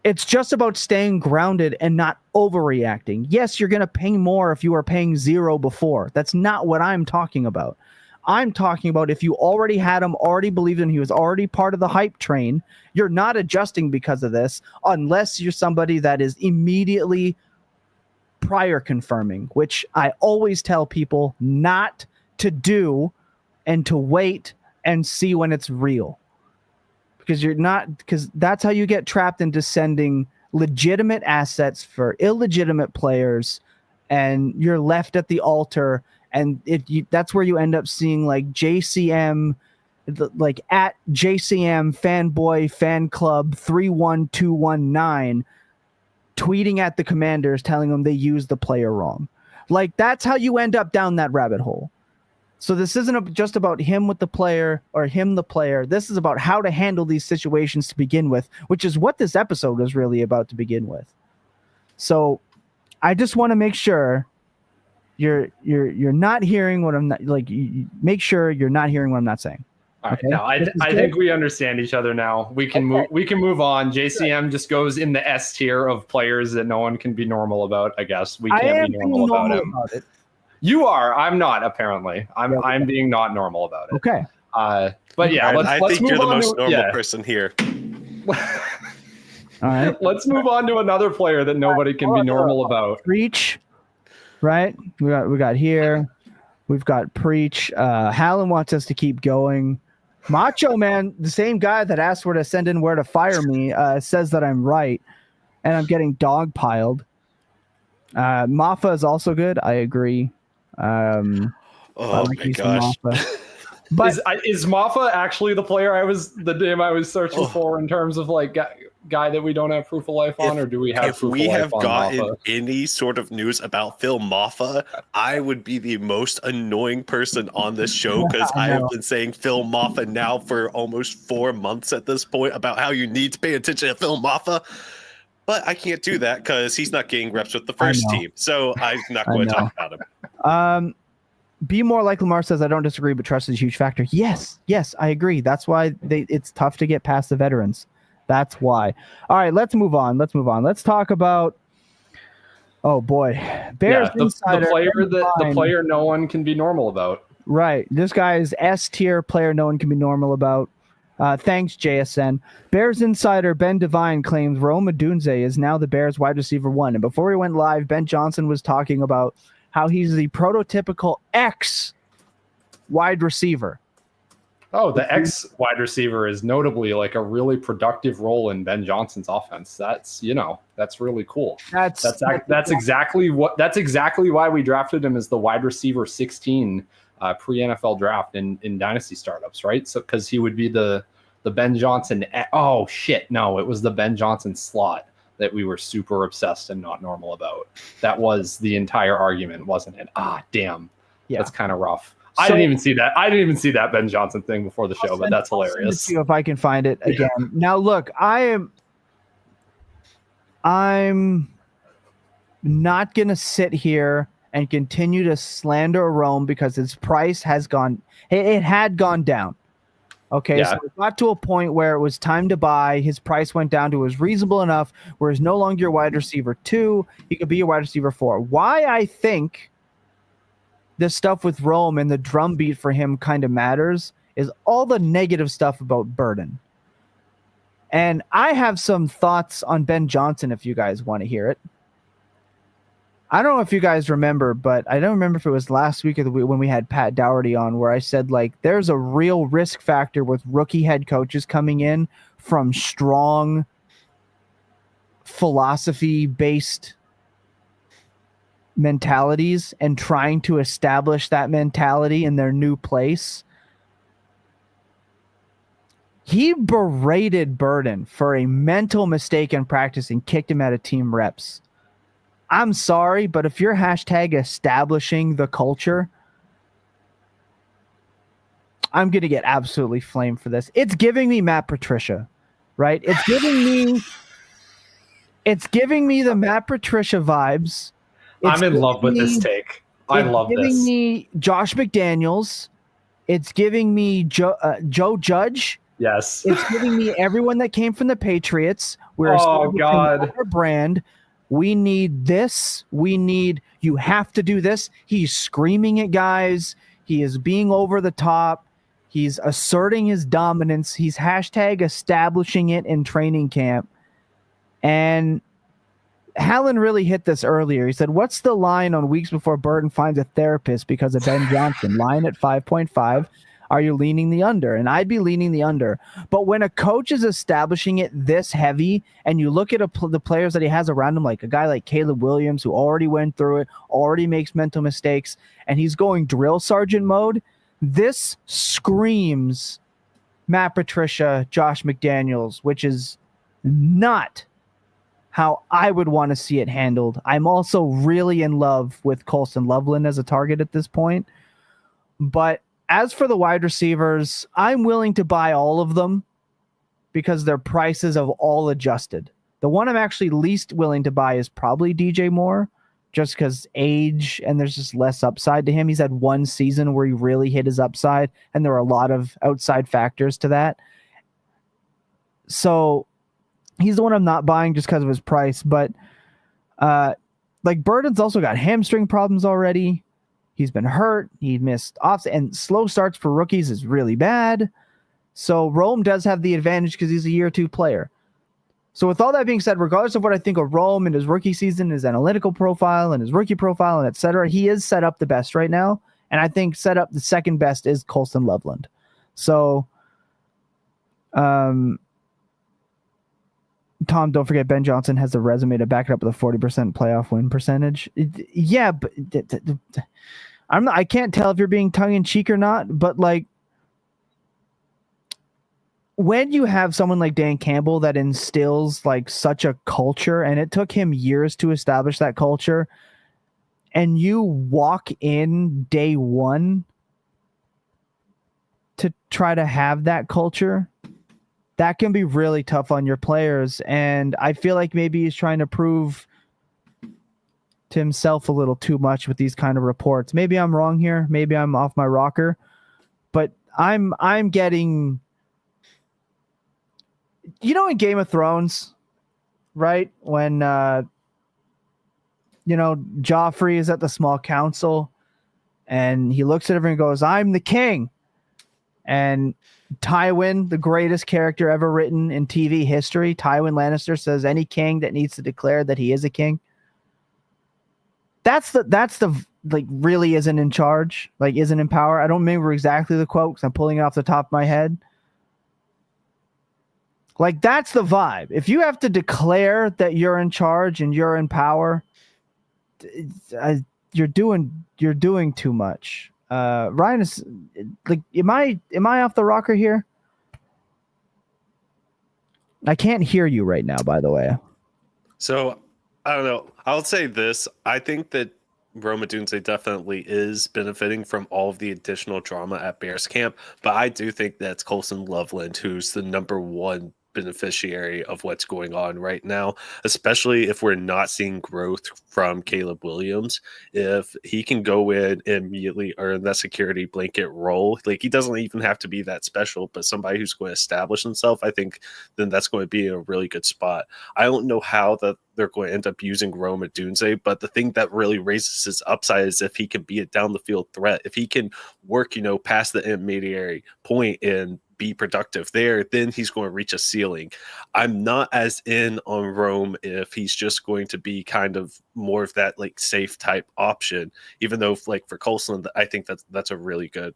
it's just about staying grounded and not overreacting. Yes, you're going to pay more if you were paying 0 before. That's not what I'm talking about. I'm talking about if you already had him, already believed in him, he was already part of the hype train, you're not adjusting because of this unless you're somebody that is immediately prior confirming, which I always tell people not to do and to wait and see when it's real. Because that's how you get trapped into sending legitimate assets for illegitimate players, and you're left at the altar. And that's where you end up seeing like JCM, like at JCM fanboy fan club 31219 tweeting at the Commanders telling them they used the player wrong. Like that's how you end up down that rabbit hole. So this isn't just about him with the player or him the player. This is about how to handle these situations to begin with, which is what this episode was really about to begin with. So I just want to make sure you're not hearing what I'm not like. Make sure you're not hearing what I'm not saying. All right, now I think we understand each other now. We can move on. JCM just goes in the S tier of players that no one can be normal about. I guess we can't be normal about him. You are. I'm not. Apparently, I'm being not normal about it. Okay. But yeah, I think you're the most normal person here. All right. Let's move on to another player that nobody can be normal about. Preach. Right. We got here. We've got Preach. Hallen wants us to keep going. Macho Man, the same guy that asked where to send in where to fire me, says that I'm right, and I'm getting dogpiled. Maffa is also good. I agree. Oh my gosh! But is Maffa actually the name I was searching for in terms of like guy that we don't have proof of life on, or do we have? If we have gotten any sort of news about Phil Maffa, I would be the most annoying person on this show because I have been saying Phil Maffa now for almost 4 months at this point about how you need to pay attention to Phil Maffa. But I can't do that because he's not getting reps with the first team. So I'm not going to talk about him. Be more like Lamar says, I don't disagree, but trust is a huge factor. Yes, I agree. That's why it's tough to get past the veterans. That's why. All right, let's move on. Let's talk about, oh boy, Bears Insider. The player no one can be normal about. Right. This guy is S tier player no one can be normal about. Thanks, JSN. Bears Insider Ben Devine claims Rome Odunze is now the Bears wide receiver 1. And before we went live, Ben Johnson was talking about how he's the prototypical X wide receiver. Oh, the X wide receiver is notably like a really productive role in Ben Johnson's offense. That's really cool. That's exactly why we drafted him as the wide receiver 16 pre-NFL draft in dynasty startups, right? So because he would be the Ben Johnson. Oh shit, no, it was the Ben Johnson slot that we were super obsessed and not normal about. That was the entire argument, wasn't it? Ah, damn. Yeah, that's kind of rough. I didn't even see that Ben Johnson thing before the show, but that's hilarious. See if I can find it again. Yeah. Now look, I'm not gonna sit here and continue to slander Rome because its price has gone. It had gone down. Okay, yeah. So it got to a point where it was time to buy. His price went down to it was reasonable enough where he's no longer your wide receiver 2. He could be your wide receiver 4. Why I think this stuff with Rome and the drumbeat for him kind of matters is all the negative stuff about Burden. And I have some thoughts on Ben Johnson if you guys want to hear it. I don't know if you guys remember, but I don't remember if it was last week or the week when we had Pat Dougherty on where I said, like, there's a real risk factor with rookie head coaches coming in from strong philosophy-based mentalities and trying to establish that mentality in their new place. He berated Burden for a mental mistake in practice and kicked him out of team reps. I'm sorry, but if you're hashtag establishing the culture, I'm going to get absolutely flamed for this. It's giving me Matt Patricia, right? It's giving me the Matt Patricia vibes. I'm in love with this take. I love this. It's giving me Josh McDaniels. It's giving me Joe Judge. Yes. It's giving me everyone that came from the Patriots. We're God. our brand. We need this. You have to do this. He's screaming at guys. He is being over the top. He's asserting his dominance. He's hashtag establishing it in training camp. And Hallen really hit this earlier. He said, what's the line on weeks before Burden finds a therapist because of Ben Johnson? Line at 5.5. Are you leaning the under? And I'd be leaning the under. But when a coach is establishing it this heavy and you look at the players that he has around him, like a guy like Caleb Williams, who already went through it, already makes mental mistakes, and he's going drill sergeant mode, this screams Matt Patricia, Josh McDaniels, which is not how I would want to see it handled. I'm also really in love with Colston Loveland as a target at this point. But as for the wide receivers, I'm willing to buy all of them because their prices have all adjusted. The one I'm actually least willing to buy is probably DJ Moore, just because age and there's just less upside to him. He's had one season where he really hit his upside, and there are a lot of outside factors to that. So he's the one I'm not buying just because of his price. But like Burden's also got hamstring problems already. He's been hurt. He missed off, and slow starts for rookies is really bad. So Rome does have the advantage because he's a year 2 player. So with all that being said, regardless of what I think of Rome and his rookie season, his analytical profile and his rookie profile and et cetera, he is set up the best right now. And I think set up the second best is Colston Loveland. So, Tom, don't forget Ben Johnson has the resume to back it up with a 40% playoff win percentage. Yeah, but I can't tell if you're being tongue in cheek or not, but like when you have someone like Dan Campbell that instills like such a culture, and it took him years to establish that culture, and you walk in day one to try to have that culture, that can be really tough on your players. And I feel like maybe he's trying to prove to himself a little too much with these kind of reports. Maybe I'm wrong here. Maybe I'm off my rocker, but I'm getting, you know, in Game of Thrones, right? When, Joffrey is at the small council and he looks at everyone and goes, I'm the king. And Tywin, the greatest character ever written in TV history, Tywin Lannister says any king that needs to declare that he is a king. That's the like really isn't in charge, like isn't in power. I don't remember exactly the quote because I'm pulling it off the top of my head. Like that's the vibe. If you have to declare that you're in charge and you're in power, you're doing too much. Ryan is like, am I off the rocker here? I can't hear you right now, by the way. So I don't know. I'll say this. I think that Rome Odunze definitely is benefiting from all of the additional drama at Bears camp, but I do think that's Colston Loveland who's the number one beneficiary of what's going on right now, especially if we're not seeing growth from Caleb Williams. If he can go in and immediately earn that security blanket role, like he doesn't even have to be that special, but somebody who's going to establish himself, I think then that's going to be a really good spot. I don't know how that they're going to end up using Rome Odunze, but the thing that really raises his upside is if he can be a down the field threat, if he can work, past the intermediary point and be productive there, then he's going to reach a ceiling. I'm not as in on Rome if he's just going to be kind of more of that like safe type option, even though like for Colston, I think that's a really good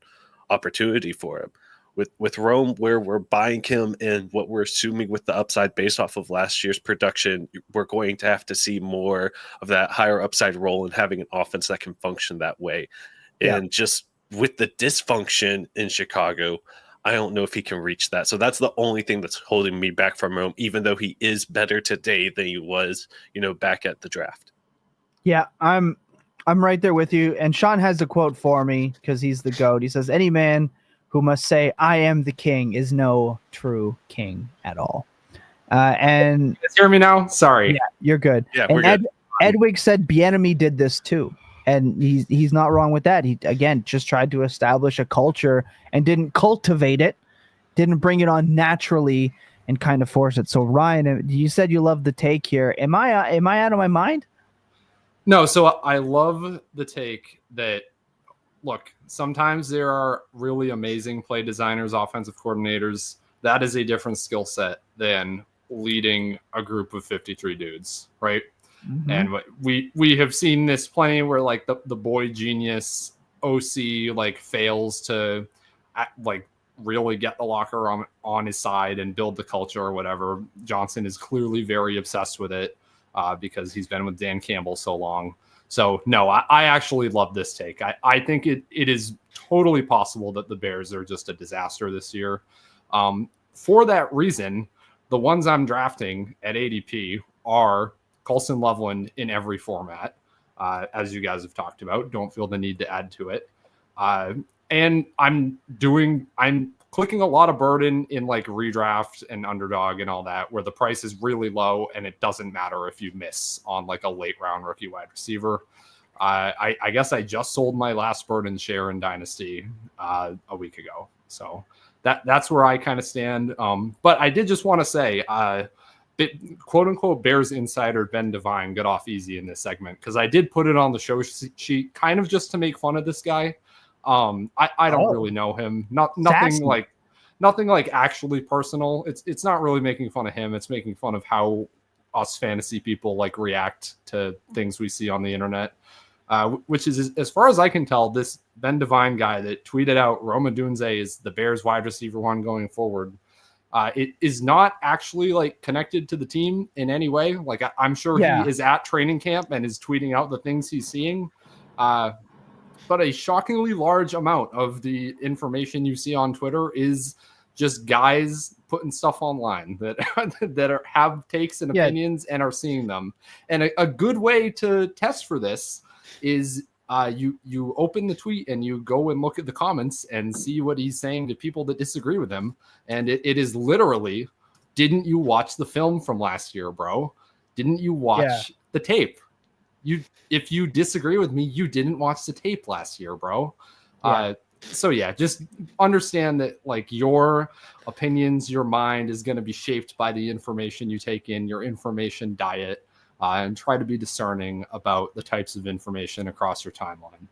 opportunity for him. with Rome, where we're buying him and what we're assuming with the upside based off of last year's production, we're going to have to see more of that higher upside role and having an offense that can function that way. Yeah. And just with the dysfunction in Chicago, I don't know if he can reach that. So that's the only thing that's holding me back from Rome, even though he is better today than he was, back at the draft. Yeah, I'm right there with you. And Sean has a quote for me because he's the GOAT. He says, "Any man who must say, 'I am the king,' is no true king at all." And you guys hear me now? Sorry. Yeah, you're good. Yeah, and we're good. Edwig said Bieniemy did this too. And he's not wrong with that. He, again, just tried to establish a culture and didn't cultivate it, didn't bring it on naturally and kind of force it. So, Ryan, you said you love the take here. Am I out of my mind? No, so I love the take that, look, sometimes there are really amazing play designers, offensive coordinators. That is a different skill set than leading a group of 53 dudes, right? Mm-hmm. And we have seen this plenty where like the boy genius OC like fails to like really get the locker room on his side and build the culture or whatever. Johnson is clearly very obsessed with it because he's been with Dan Campbell so long. So no, I actually love this take. I think it is totally possible that the Bears are just a disaster this year. For that reason, the ones I'm drafting at ADP are Colson Loveland in every format, as you guys have talked about. Don't feel the need to add to it. And I'm clicking a lot of burden in like redraft and underdog and all that, where the price is really low and it doesn't matter if you miss on like a late round rookie wide receiver. I guess I just sold my last burden share in Dynasty a week ago. So that's where I kind of stand. But I did just want to say, quote unquote Bears insider Ben Devine got off easy in this segment because I did put it on the show sheet kind of just to make fun of this guy. I don't really know him. Nothing like actually personal. It's not really making fun of him. It's making fun of how us fantasy people like react to things we see on the internet. Which is, as far as I can tell, this Ben Devine guy that tweeted out Rome Odunze is the Bears wide receiver one going forward. It is not actually like connected to the team in any way. Like I'm sure he is at training camp and is tweeting out the things he's seeing. But a shockingly large amount of the information you see on Twitter is just guys putting stuff online that have takes and opinions and are seeing them. And a good way to test for this is you open the tweet and you go and look at the comments and see what he's saying to people that disagree with him. And it is literally, didn't you watch the film from last year, bro? Didn't you watch the tape? If you disagree with me, you didn't watch the tape last year, bro. So just understand that like your opinions, your mind is going to be shaped by the information you take in, your information diet, and try to be discerning about the types of information across your timeline.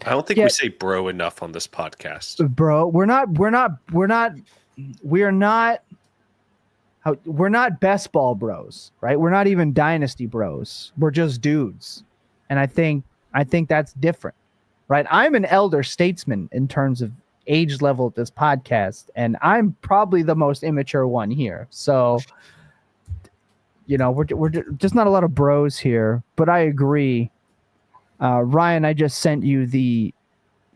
I don't think we say bro enough on this podcast. Bro, we're not best ball bros, right? We're not even dynasty bros. We're just dudes. And I think that's different, right? I'm an elder statesman in terms of age level of this podcast, and I'm probably the most immature one here. So, we're just not a lot of bros here, but I agree. Ryan, I just sent you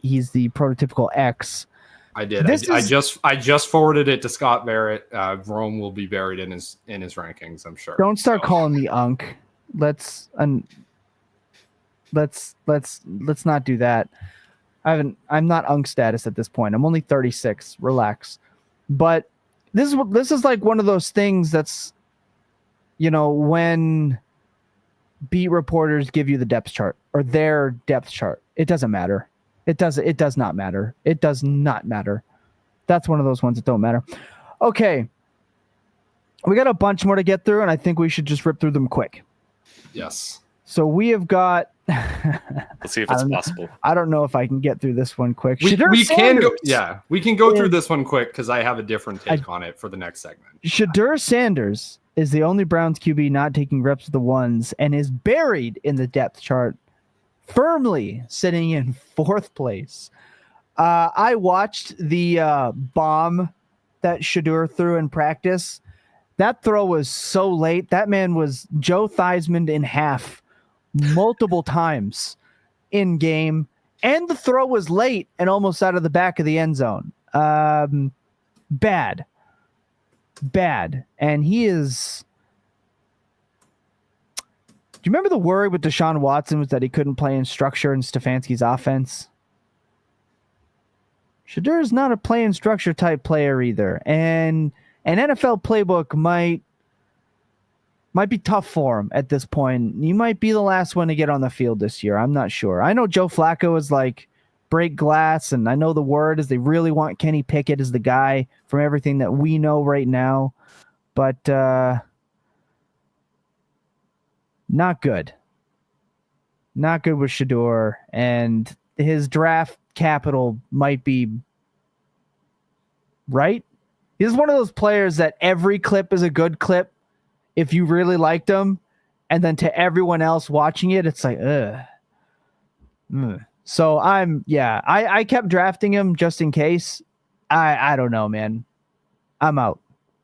he's the prototypical X. I did. I just forwarded it to Scott Barrett. Rome will be buried in his rankings, I'm sure. Don't start calling me Unk. Let's not do that. I'm not Unk status at this point. I'm only 36. Relax. But this is like one of those things that's, when beat reporters give you the depth chart or their depth chart, it doesn't matter. It does not matter. It does not matter. That's one of those ones that don't matter. Okay. We got a bunch more to get through, and I think we should just rip through them quick. Yes. So we have got... Let's see if it's possible. I don't know if I can get through this one quick. We can go through this one quick because I have a different take on it for the next segment. Shedeur Sanders is the only Browns QB not taking reps with the ones and is buried in the depth chart, firmly sitting in fourth place. I watched the bomb that Shedeur threw in practice. That throw was so late. That man was Joe Theismann in half multiple times in game. And the throw was late and almost out of the back of the end zone. Bad. And he is... Do you remember the worry with Deshaun Watson was that he couldn't play in structure in Stefanski's offense? Shedeur is not a play in structure type player either. And an NFL playbook might be tough for him at this point. You might be the last one to get on the field this year. I'm not sure. I know Joe Flacco is like break glass, and I know the word is they really want Kenny Pickett as the guy from everything that we know right now. But not good. Not good with Shedeur, and his draft capital might be right. He's one of those players that every clip is a good clip if you really liked him, and then to everyone else watching it, it's like, ugh. So I kept drafting him just in case. I don't know, man. I'm out.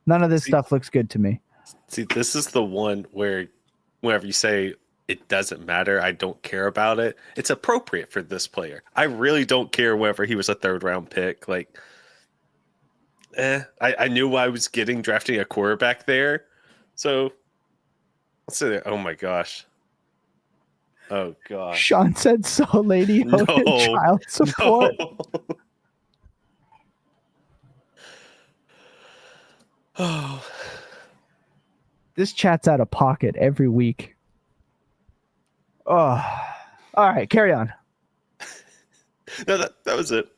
None of this stuff looks good to me. See, this is the one where whenever you say it doesn't matter, I don't care about it, it's appropriate for this player. I really don't care whether he was a 3rd round pick. Like, I knew I was getting drafting a quarterback there. So let's say that. Oh my gosh. Oh gosh. Sean said so, lady. No, child support. No. Oh. This chat's out of pocket every week. Oh. All right, carry on. No, that was it.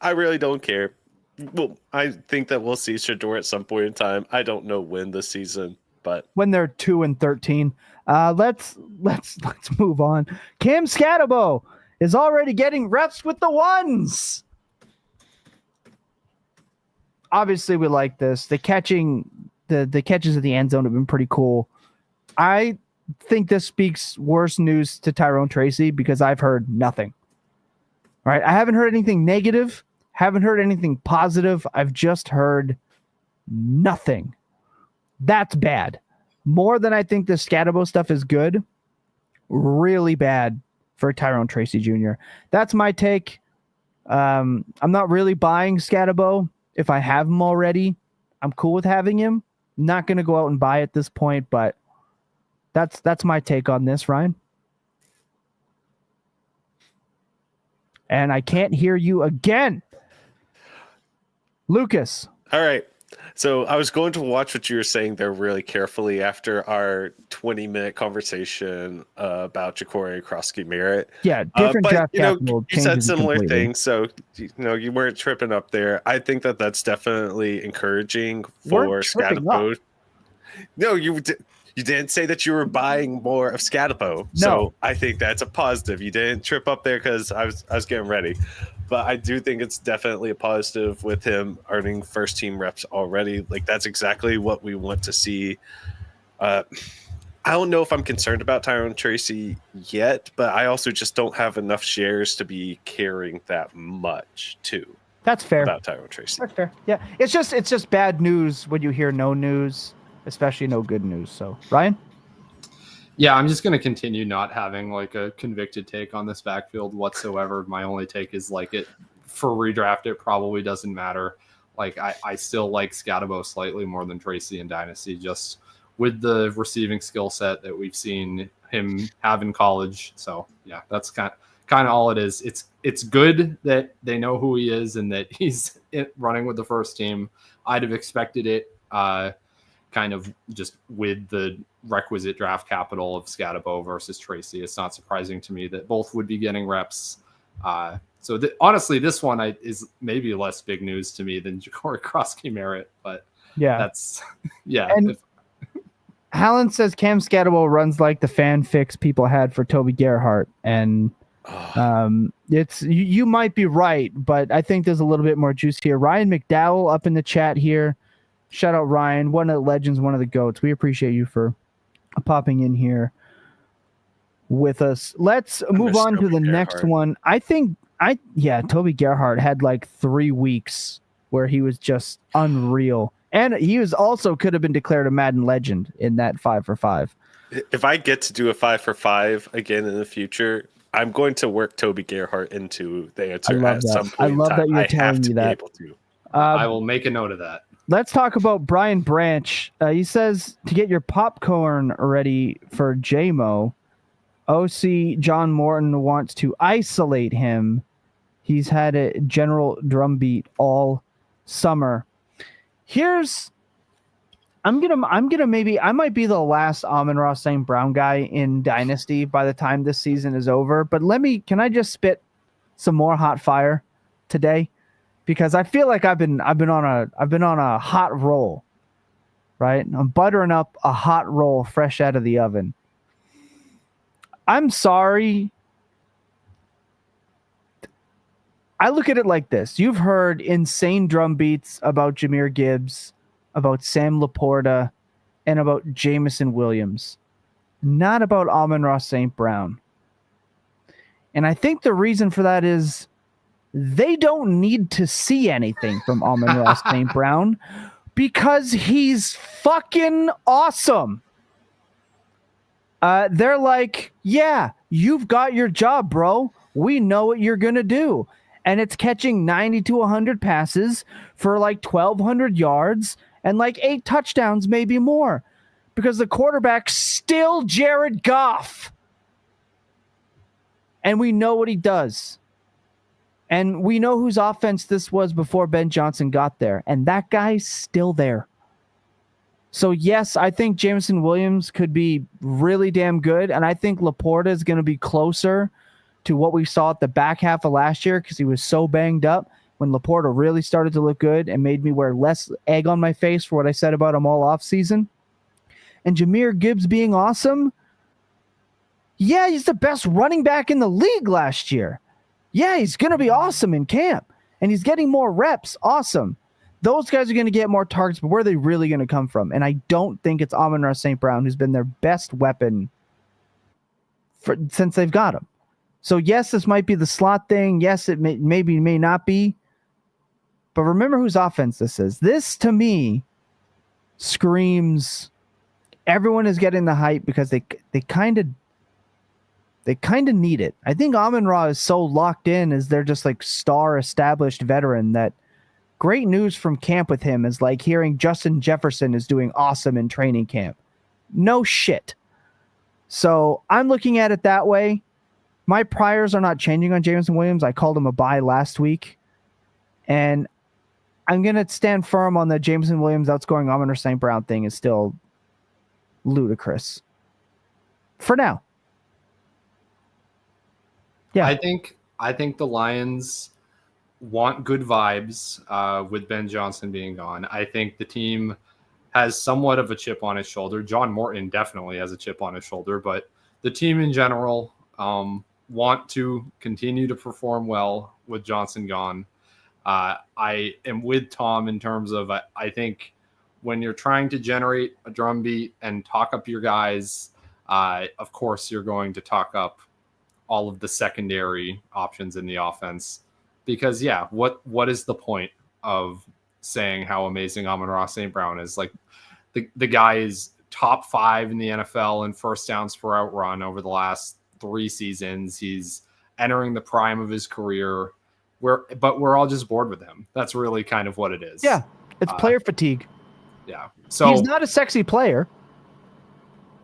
I really don't care. Well, I think that we'll see Shedeur at some point in time. I don't know when this season, but when they're 2-13. Let's move on. Cam Skattebo is already getting reps with the ones. Obviously, we like this. The catches at the end zone have been pretty cool. I think this speaks worse news to Tyrone Tracy because I've heard nothing. All right, I haven't heard anything negative. Haven't heard anything positive. I've just heard nothing. That's bad. More than I think the Skattebo stuff is good. Really bad for Tyrone Tracy Jr. That's my take. I'm not really buying Skattebo. If I have him already, I'm cool with having him. Not going to go out and buy at this point, but that's my take on this, Ryan. And I can't hear you again. Lucas. All right. So I was going to watch what you were saying there really carefully after our 20-minute conversation about Jacorey Croskey-Merritt. Yeah, different draft capital. You said similar things, so you weren't tripping up there. I think that that's definitely encouraging for Skattebo. No, you didn't say that you were buying more of Skattebo. No. So I think that's a positive. You didn't trip up there because I was getting ready. But I do think it's definitely a positive with him earning first team reps already. Like, that's exactly what we want to see. I don't know if I'm concerned about Tyrone Tracy yet, but I also just don't have enough shares to be caring that much too. That's fair. About Tyrone Tracy. That's fair. Yeah. It's just bad news when you hear no news, especially no good news. So, Ryan? Yeah, I'm just going to continue not having like a convicted take on this backfield whatsoever. My only take is like it for redraft, it probably doesn't matter. Like I still like Skattebo slightly more than Tracy in Dynasty, just with the receiving skill set that we've seen him have in college. So yeah, that's kind of all it is. It's good that they know who he is and that he's running with the first team. I'd have expected it kind of just with the requisite draft capital of Skattebo versus Tracy. It's not surprising to me that both would be getting reps. So honestly, this one is maybe less big news to me than Jacorey Croskey-Merritt, but yeah, that's And Hallen says Cam Skattebo runs like the fanfics people had for Toby Gerhart, and it's you might be right, but I think there's a little bit more juice here. Ryan McDowell up in the chat here. Shout out Ryan, one of the legends, one of the GOATs. We appreciate you for popping in here. with us. Let's move on to the next one. Toby Gerhart had like 3 weeks where he was just unreal. And he was also could have been declared a Madden legend in that 5 for 5. If I get to do a 5 for 5 again in the future, I'm going to work Toby Gerhart into the answer at some point. I love that you're telling me that. Able to. I will make a note of that. Let's talk about Brian Branch. He says to get your popcorn ready for Jamo, OC John Morton wants to isolate him. He's had a general drumbeat all summer. I might be the last Amon-Ra St. Brown guy in Dynasty by the time this season is over. But can I just spit some more hot fire today? Because I feel like I've been on a hot roll, right? I'm buttering up a hot roll fresh out of the oven. I'm sorry. I look at it like this. You've heard insane drum beats about Jahmyr Gibbs, about Sam Laporta, and about Jameson Williams. Not about Amon-Ra St. Brown. And I think the reason for that is they don't need to see anything from Amon-Ra St. Brown because he's fucking awesome. They're like, yeah, you've got your job, bro. We know what you're going to do. And it's catching 90 to 100 passes for like 1,200 yards and like 8 touchdowns, maybe more. Because the quarterback's still Jared Goff. And we know what he does. And we know whose offense this was before Ben Johnson got there. And that guy's still there. So, yes, I think Jameson Williams could be really damn good. And I think Laporta is going to be closer to what we saw at the back half of last year because he was so banged up when Laporta really started to look good and made me wear less egg on my face for what I said about him all offseason. And Jahmyr Gibbs being awesome. Yeah, he's the best running back in the league last year. Yeah, he's going to be awesome in camp. And he's getting more reps. Awesome. Those guys are going to get more targets, but where are they really going to come from? And I don't think it's Amon-Ra St. Brown who's been their best weapon since they've got him. So, yes, this might be the slot thing. Yes, it may not be. But remember whose offense this is. This, to me, screams everyone is getting the hype because they kind of need it. I think Amon-Ra is so locked in as they're just like star established veteran that great news from camp with him is like hearing Justin Jefferson is doing awesome in training camp. No shit. So I'm looking at it that way. My priors are not changing on Jameson Williams. I called him a buy last week. And I'm going to stand firm on the Jameson Williams outscoring Amon-Ra St. Brown thing is still ludicrous. For now. Yeah. I think the Lions want good vibes with Ben Johnson being gone. I think the team has somewhat of a chip on his shoulder. John Morton definitely has a chip on his shoulder, but the team in general want to continue to perform well with Johnson gone. I am with Tom in terms of I think when you're trying to generate a drumbeat and talk up your guys, of course you're going to talk up all of the secondary options in the offense. Because, yeah, what is the point of saying how amazing Amon-Ra St. Brown is? Like, the guy is top 5 in the NFL in first downs per out run over the last 3 seasons. He's entering the prime of his career. But we're all just bored with him. That's really kind of what it is. Yeah, it's player fatigue. Yeah. So he's not a sexy player.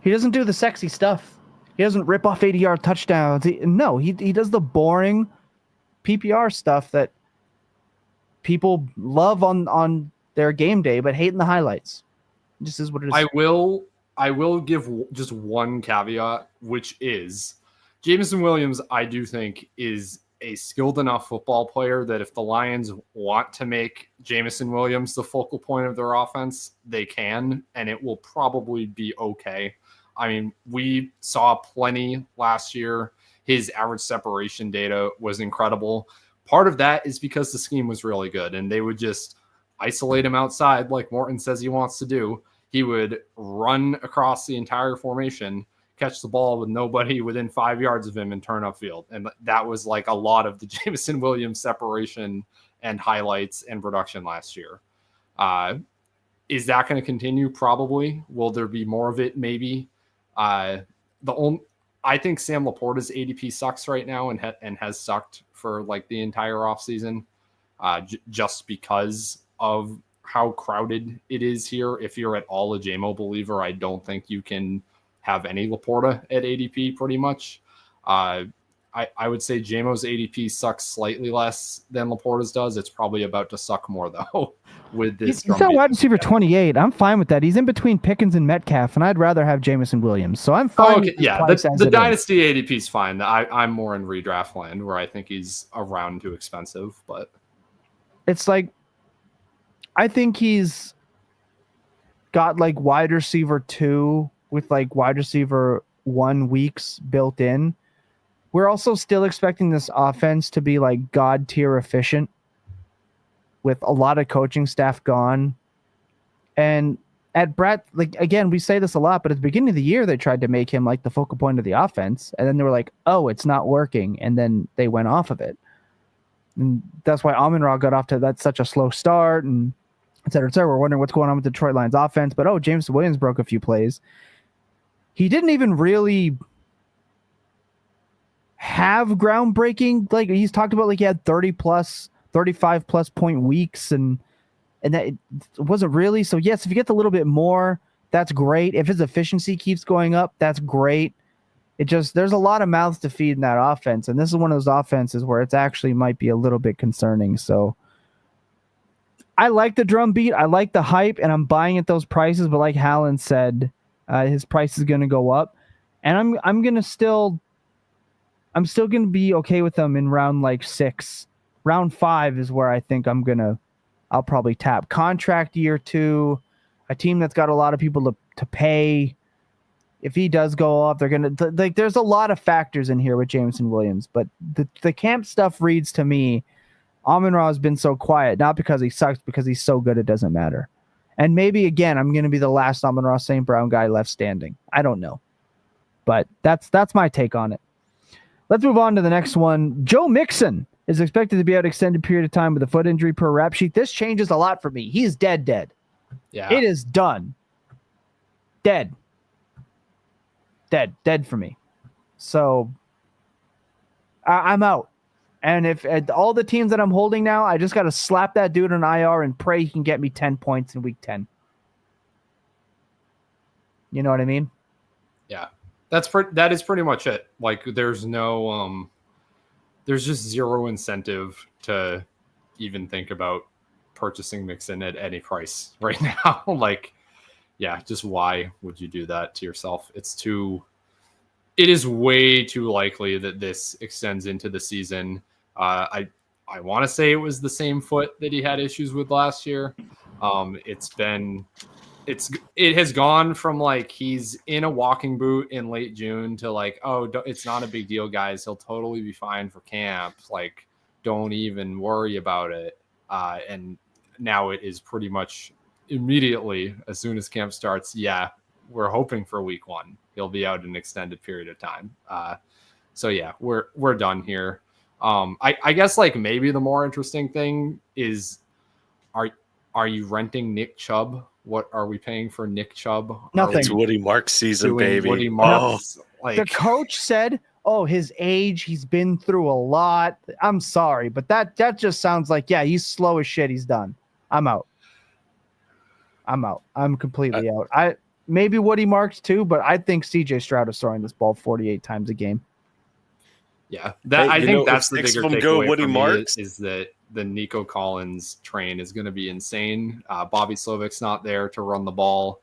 He doesn't do the sexy stuff. He doesn't rip off 80-yard touchdowns. He does the boring PPR stuff that people love on their game day, but hate in the highlights. It just is what it is. I will give just one caveat, which is Jameson Williams, I do think, is a skilled enough football player that if the Lions want to make Jameson Williams the focal point of their offense, they can, and it will probably be okay. I mean, we saw plenty last year. His average separation data was incredible. Part of that is because the scheme was really good, and they would just isolate him outside like Morton says he wants to do. He would run across the entire formation, catch the ball with nobody within 5 yards of him and turn upfield. And that was like a lot of the Jameson Williams separation and highlights and production last year. Is that going to continue? Probably. Will there be more of it? Maybe. I think Sam Laporta's ADP sucks right now and has sucked for like the entire offseason, just because of how crowded it is here. If you're at all a Jamo believer, I don't think you can have any Laporta at ADP pretty much. I would say Jamo's ADP sucks slightly less than Laporta's does. It's probably about to suck more though with this. He's at wide receiver 28. I'm fine with that. He's in between Pickens and Metcalf, and I'd rather have Jameson Williams. So I'm fine. Okay. Yeah, the Dynasty ADP is fine. I'm more in redraft land where I think he's a round too expensive, but it's like I think he's got like wide receiver 2 with like wide receiver 1 weeks built in. We're also still expecting this offense to be like God tier efficient with a lot of coaching staff gone. And at Brett, like, again, we say this a lot, but at the beginning of the year, they tried to make him like the focal point of the offense. And then they were like, oh, it's not working. And then they went off of it. And that's why Amon-Ra got off to that such a slow start and et cetera, et cetera. We're wondering what's going on with the Detroit Lions offense. But, oh, Jameson Williams broke a few plays. He didn't even really have groundbreaking. Like, he's talked about like he had 35 plus point weeks and that it wasn't really. So yes, if you get a little bit more, that's great. If his efficiency keeps going up, that's great. There's a lot of mouths to feed in that offense. And this is one of those offenses where it's actually might be a little bit concerning. So I like the drum beat. I like the hype and I'm buying at those prices. But like Hallen said, his price is going to go up and I'm still going to be okay with them in round like 6. Round 5 is where I think I'll probably tap. Contract year 2, a team that's got a lot of people to pay. If he does go off, they're going to like. There's a lot of factors in here with Jameson Williams, but the camp stuff reads to me. Amon-Ra has been so quiet, not because he sucks, because he's so good it doesn't matter. And maybe again, I'm going to be the last Amon-Ra St. Brown guy left standing. I don't know, but that's my take on it. Let's move on to the next one. Joe Mixon is expected to be out extended period of time with a foot injury per rap sheet. This changes a lot for me. He's dead. Yeah, it is done. Dead for me. So I'm out. And if all the teams that I'm holding now, I just got to slap that dude on IR and pray he can get me 10 points in week 10. You know what I mean? Yeah. That is pretty much it. Like there's no there's just zero incentive to even think about purchasing Mixon at any price right now. Like, yeah, just why would you do that to yourself? It is way too likely that this extends into the season. I want to say it was the same foot that he had issues with last year. It has gone from like he's in a walking boot in late June to like, oh, it's not a big deal, guys. He'll totally be fine for camp. Like, don't even worry about it. And now it is pretty much immediately as soon as camp starts. Yeah, we're hoping for week 1. He'll be out an extended period of time. So yeah, we're done here. I guess like maybe the more interesting thing is, are you renting Nick Chubb? What are we paying for Nick Chubb? Nothing. It's Woody Marks season, baby. Woody Marks. Oh. Like, the coach said, oh, his age, he's been through a lot. I'm sorry, but that just sounds like, yeah, he's slow as shit. He's done. I'm out. I'm completely out. Maybe Woody Marks too, but I think CJ Stroud is throwing this ball 48 times a game. Yeah, I think that's the bigger takeaway Woody for Marks me is that the Nico Collins train is going to be insane. Bobby Slovik's not there to run the ball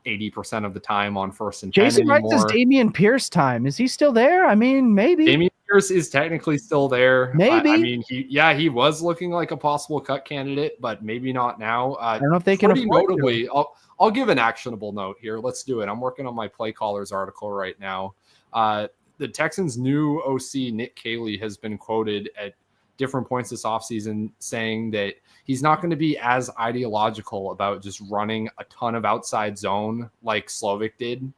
80% of the time on 1st and 10 Jason Wright says Dameon Pierce time. Is he still there? I mean, maybe. Dameon Pierce is technically still there. Maybe. I mean, he was looking like a possible cut candidate, but maybe not now. I don't know if they can afford notably, I'll give an actionable note here. Let's do it. I'm working on my play callers article right now. The Texans' new OC, Nick Caley, has been quoted at different points this offseason saying that he's not going to be as ideological about just running a ton of outside zone like Slovik did.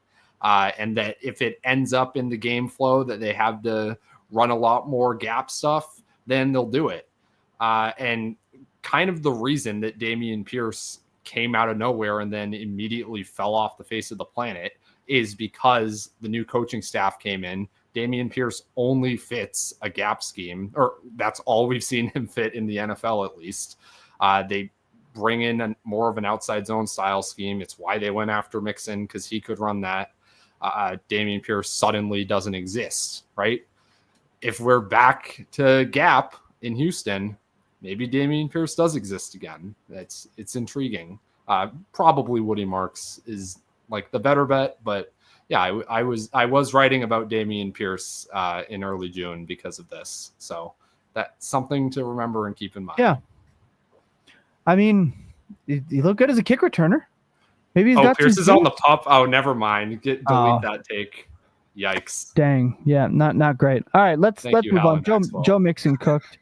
and that if it ends up in the game flow that they have to run a lot more gap stuff, then they'll do it. And kind of the reason that Dameon Pierce came out of nowhere and then immediately fell off the face of the planet is because the new coaching staff came in. Dameon Pierce only fits a gap scheme, or that's all we've seen him fit in the NFL, at least. They bring in more of an outside zone style scheme. It's why they went after Mixon, because he could run that. Dameon Pierce suddenly doesn't exist, right? If we're back to gap in Houston, maybe Dameon Pierce does exist again. It's intriguing. Probably Woody Marks is like the better bet, but yeah, I was writing about Dameon Pierce in early June because of this. So that's something to remember and keep in mind. Yeah. I mean, he looked good as a kick returner. Maybe he's got Pierce is on the pup. Oh, never mind. Delete that take. Yikes. Dang. Yeah, not great. All right, let's move on. Joe Mixon cooked.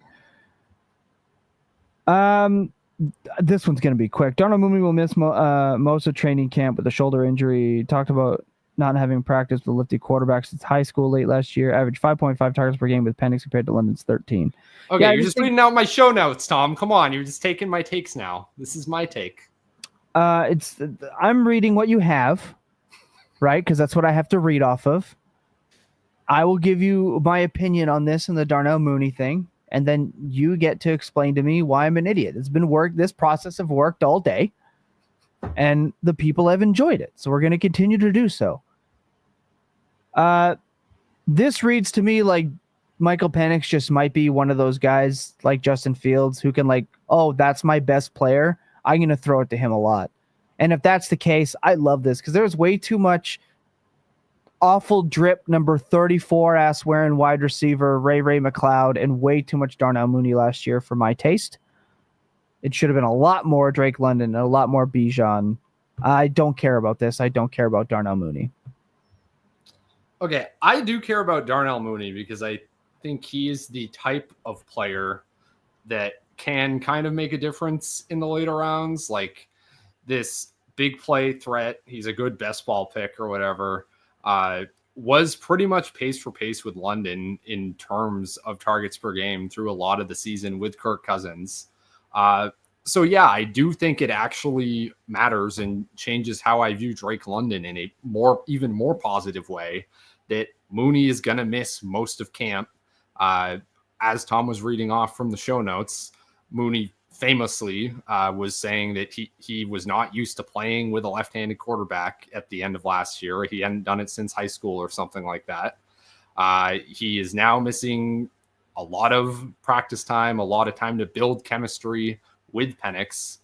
This one's going to be quick. Darnell Mooney will miss most of training camp with a shoulder injury. Talked about not having practice with lifty quarterbacks since high school late last year. Averaged 5.5 targets per game with Penix compared to London's 13. Okay, yeah, you're just reading out my show notes, Tom. Come on, you're just taking my takes now. This is my take. I'm reading what you have, right? Because that's what I have to read off of. I will give you my opinion on this and the Darnell Mooney thing, and then you get to explain to me why I'm an idiot. It's been work. This process have worked all day, and the people have enjoyed it. So we're going to continue to do so. This reads to me like Michael Penix just might be one of those guys like Justin Fields who can like, oh, that's my best player. I'm going to throw it to him a lot. And if that's the case, I love this because there's way too much awful drip number 34 ass wearing wide receiver Ray McLeod and way too much Darnell Mooney last year for my taste. It should have been a lot more Drake London and a lot more Bijan. I don't care about this. I don't care about Darnell Mooney. Okay, I do care about Darnell Mooney because I think he is the type of player that can kind of make a difference in the later rounds. Like this big play threat. He's a good best ball pick or whatever. Was pretty much pace for pace with London in terms of targets per game through a lot of the season with Kirk Cousins. So yeah, I do think it actually matters and changes how I view Drake London in a even more positive way, that Mooney is going to miss most of camp. As Tom was reading off from the show notes, Mooney famously was saying that he was not used to playing with a left-handed quarterback at the end of last year. He hadn't done it since high school or something like that. He is now missing a lot of practice time, a lot of time to build chemistry with Penix.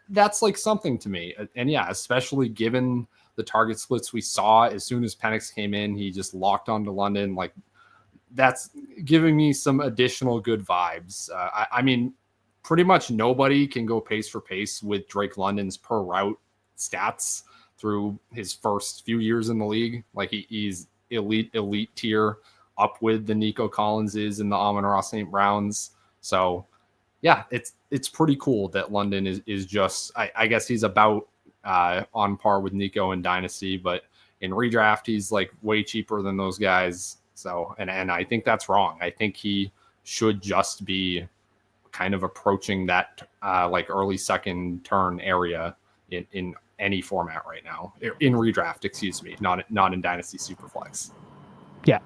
That's like something to me. And yeah, especially given the target splits we saw as soon as Penix came in, he just locked onto London. Like that's giving me some additional good vibes. I mean, pretty much nobody can go pace for pace with Drake London's per route stats through his first few years in the league. Like he's elite tier, up with the Nico Collinses and the Amon-Ra St. Browns. So yeah, it's pretty cool that London is just, I guess he's about on par with Nico in Dynasty, but in redraft, he's like way cheaper than those guys. So, and I think that's wrong. I think he should just be kind of approaching that like early second turn area in any format right now, in redraft, excuse me, not in Dynasty Superflex. Yeah.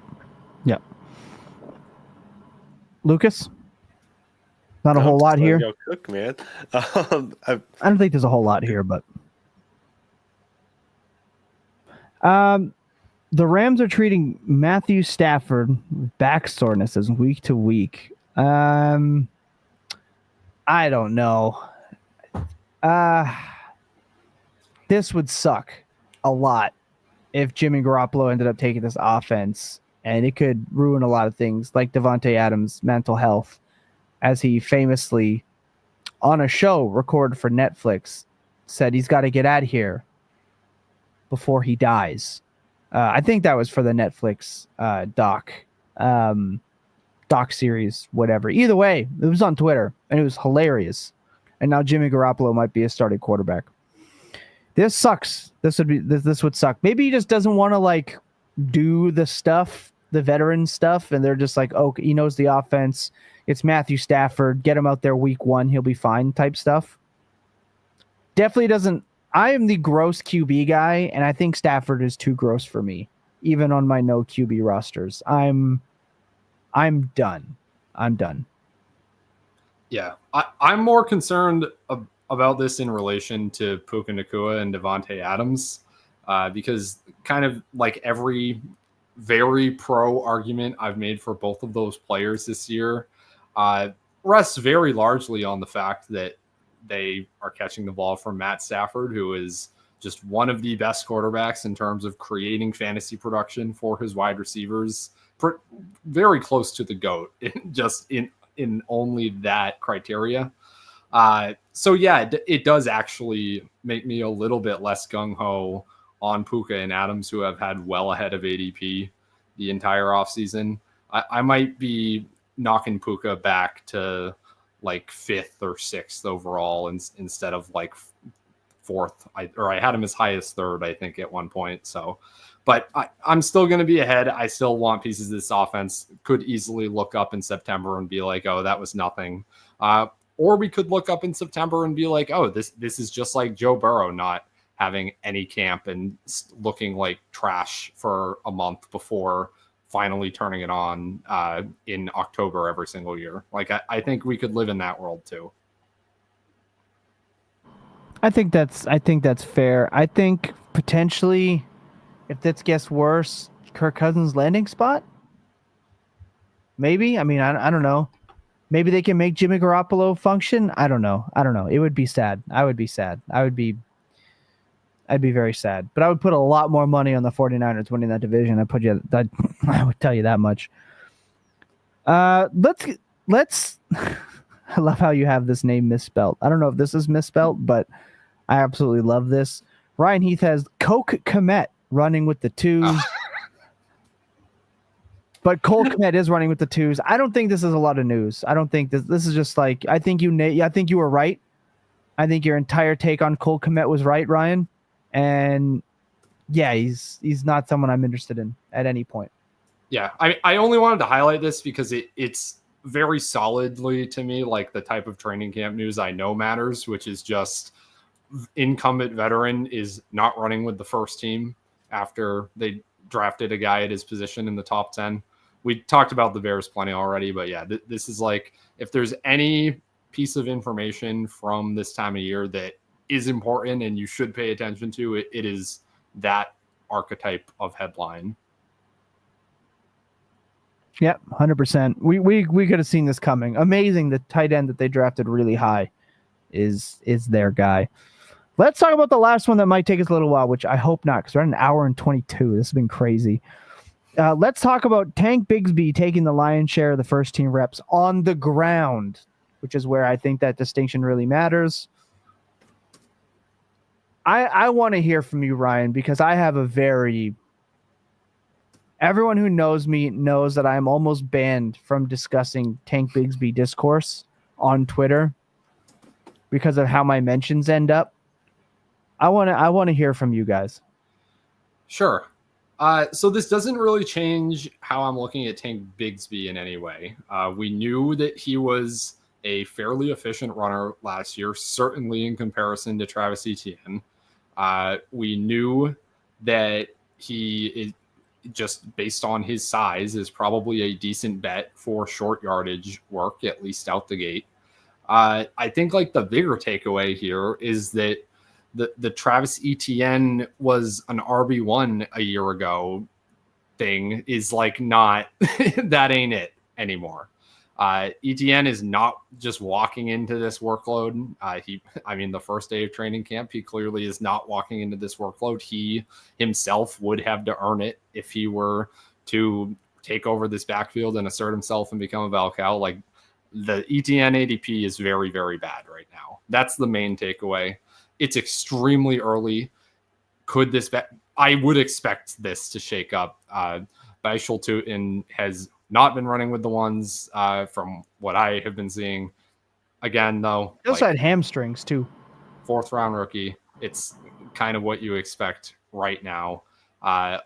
Lucas? Not a whole lot here. Go cook, man. I don't think there's a whole lot here, but the Rams are treating Matthew Stafford with back soreness as week to week. I don't know. This would suck a lot if Jimmy Garoppolo ended up taking this offense, and it could ruin a lot of things like Devontae Adams' mental health, as he famously on a show recorded for Netflix said he's got to get out of here before he dies. I think that was for the Netflix doc series, whatever. Either way, it was on Twitter and it was hilarious. And now Jimmy Garoppolo might be a starting quarterback. This sucks. This would suck. Maybe he just doesn't want to like do the stuff, the veteran stuff, and they're just like, oh, he knows the offense. It's Matthew Stafford. Get him out there week 1. He'll be fine type stuff. Definitely doesn't. I am the gross QB guy, and I think Stafford is too gross for me, even on my no QB rosters. I'm done. I'm done. Yeah, I'm more concerned about this in relation to Puka Nacua and Devontae Adams, because kind of like every very pro argument I've made for both of those players this year rests very largely on the fact that they are catching the ball from Matt Stafford, who is just one of the best quarterbacks in terms of creating fantasy production for his wide receivers, very close to the GOAT, just in only that criteria. So yeah, it does actually make me a little bit less gung-ho on Puka and Adams, who have had well ahead of ADP the entire offseason. I might be knocking Puka back to like 5th or 6th overall instead of like 4th. I had him as high as 3rd, I think, at one point. So, but I'm still going to be ahead. I still want pieces of this offense. Could easily look up in September and be like, oh, that was nothing. Or we could look up in September and be like, oh, this is just like Joe Burrow not having any camp and looking like trash for a month before finally turning it on in October every single year. Like, I think we could live in that world too. I think that's fair. I think potentially, if this gets worse, Kirk Cousins' landing spot. Maybe. I mean, I don't know. Maybe they can make Jimmy Garoppolo function. I don't know. It would be sad. I would be sad. I'd be very sad. But I would put a lot more money on the 49ers winning that division. I would tell you that much. Let's I love how you have this name misspelled. I don't know if this is misspelled, but I absolutely love this. Ryan Heath has Coke Kmet running with the 2s. But Cole Kmet is running with the 2s. I don't think this is a lot of news. I don't think this is just like, I think you were right. I think your entire take on Cole Kmet was right, Ryan. And yeah, he's not someone I'm interested in at any point. Yeah, I only wanted to highlight this because it's very solidly to me like the type of training camp news I know matters, which is just incumbent veteran is not running with the first team after they drafted a guy at his position in the top 10. We talked about the Bears plenty already, but yeah, this is like, if there's any piece of information from this time of year that is important and you should pay attention to, it is that archetype of headline. Yep, 100%. We could have seen this coming. Amazing, the tight end that they drafted really high is their guy. Let's talk about the last one that might take us a little while, which I hope not, because we're at an hour and 22. This has been crazy. Let's talk about Tank Bigsby taking the lion's share of the first team reps on the ground, which is where I think that distinction really matters. I want to hear from you, Ryan, because I have everyone who knows me knows that I'm almost banned from discussing Tank Bigsby discourse on Twitter because of how my mentions end up. I want to hear from you guys. Sure. So this doesn't really change how I'm looking at Tank Bigsby in any way. We knew that he was a fairly efficient runner last year, certainly in comparison to Travis Etienne. We knew that he is, just based on his size, is probably a decent bet for short yardage work, at least out the gate. I think like the bigger takeaway here is that the Travis Etienne was an RB1 a year ago thing is like not, that ain't it anymore. Etienne is not just walking into this workload. The first day of training camp, he clearly is not walking into this workload. He himself would have to earn it if he were to take over this backfield and assert himself and become a bell cow. Like, the Etienne ADP is very, very bad right now. That's the main takeaway. It's extremely early. I would expect this to shake up. Bashal Tutin has not been running with the ones from what I have been seeing. Again, though, he also had hamstrings too. 4th round rookie. It's kind of what you expect right now. I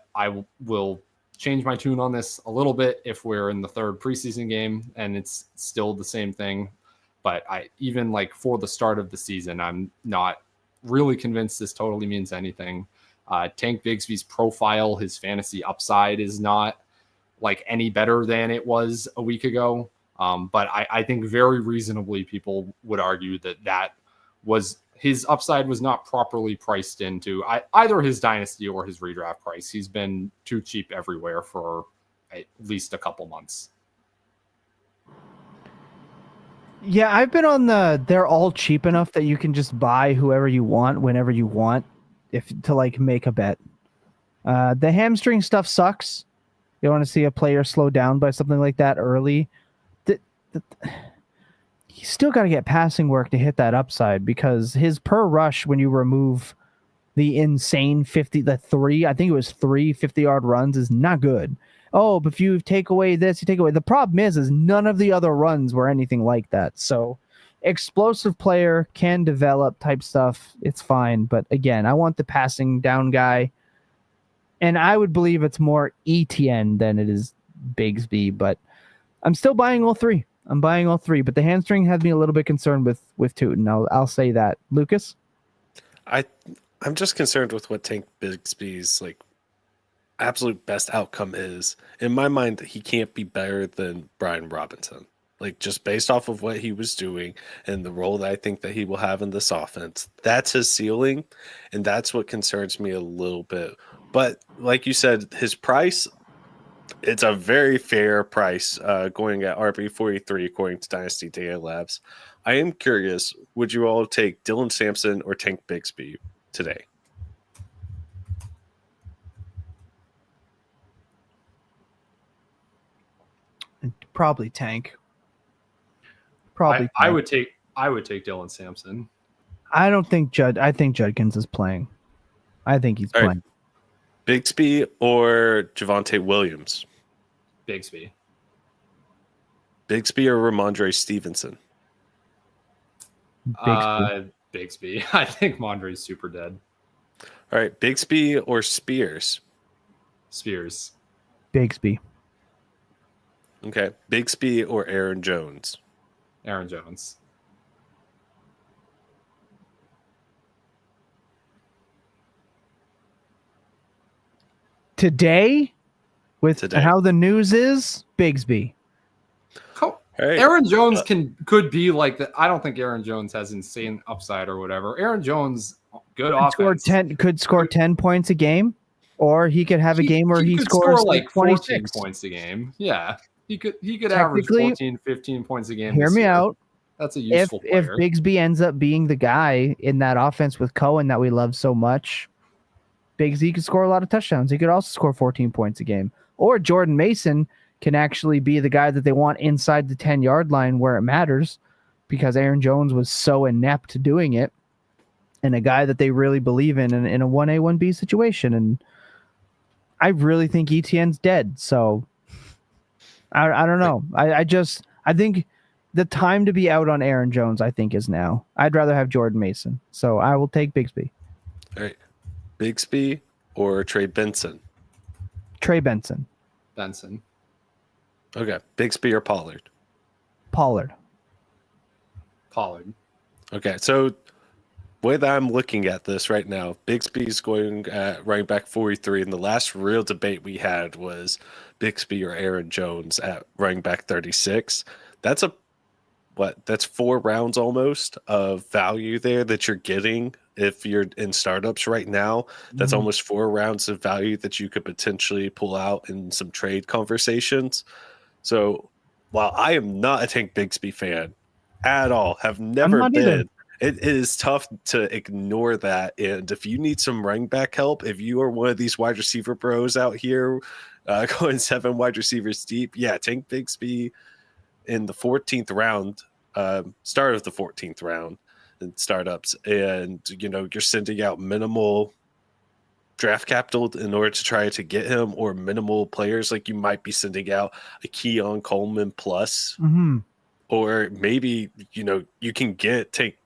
will change my tune on this a little bit if we're in the third preseason game and it's still the same thing. But even like for the start of the season, I'm not really convinced this totally means anything. Tank Bigsby's profile, his fantasy upside is not like any better than it was a week ago. But I think very reasonably people would argue that was his upside was not properly priced into either his dynasty or his redraft price. He's been too cheap everywhere for at least a couple months. Yeah, I've been on they're all cheap enough that you can just buy whoever you want whenever you want to like make a bet. The hamstring stuff sucks. You want to see a player slow down by something like that early. You still got to get passing work to hit that upside because his per rush, when you remove the insane 50, I think it was 3 50-yard runs, is not good. Oh, but if you take away this, you take away. The problem is none of the other runs were anything like that. So explosive player can develop type stuff. It's fine. But again, I want the passing down guy. And I would believe it's more ETN than it is Bigsby, but I'm still buying all three. I'm buying all three, but the hamstring has me a little bit concerned with Tootin. I'll say that. Lucas? I'm just concerned with what Tank Bigsby's like absolute best outcome is. In my mind, he can't be better than Brian Robinson. Like just based off of what he was doing and the role that I think that he will have in this offense, that's his ceiling, and that's what concerns me a little bit. But like you said, his price, it's a very fair price going at RB43 according to Dynasty Data Labs. I am curious, would you all take Dylan Sampson or Tank Bigsby today? Probably Tank. Probably. I would take Dylan Sampson. I don't think I think Judkins is playing. I think he's playing. Bigsby or Javonte Williams? Bigsby. Bigsby or Ramondre Stevenson? Bigsby. I think Mondre's super dead. All right, Bigsby or Spears? Spears. Bigsby. Okay, Bigsby or Aaron Jones? Aaron Jones. Today, how the news is, Bigsby. Right. Aaron Jones could be like that. I don't think Aaron Jones has insane upside or whatever. Aaron Jones, good offense. Could score 10 points a game, or he could have a game where he scores like 14 points a game. Yeah, he could average 14, 15 points a game. Hear me out. That's a useful player. If Bigsby ends up being the guy in that offense with Cohen that we love so much, Bigsby could score a lot of touchdowns. He could also score 14 points a game. Or Jordan Mason can actually be the guy that they want inside the 10-yard line where it matters, because Aaron Jones was so inept doing it, and a guy that they really believe in a 1A, 1B situation. And I really think ETN's dead. So I don't know. I think the time to be out on Aaron Jones, I think, is now. I'd rather have Jordan Mason. So I will take Bigsby. All right. Bigsby or Trey Benson? Trey Benson. Benson. Okay. Bigsby or Pollard? Pollard. Okay. So the way that I'm looking at this right now, Bigsby's going at running back 43, and the last real debate we had was Bigsby or Aaron Jones at running back 36. That's that's 4 rounds almost of value there that you're getting if you're in startups right now. That's almost 4 rounds of value that you could potentially pull out in some trade conversations. So while I am not a Tank Bigsby fan at all, have never been, it is tough to ignore that. And if you need some running back help, if you are one of these wide receiver bros out here going 7 wide receivers deep, Tank Bigsby in the 14th round, start of the 14th round in startups, and you're sending out minimal draft capital in order to try to get him, or minimal players. Like you might be sending out a Keon Coleman plus, or maybe you can get Tank.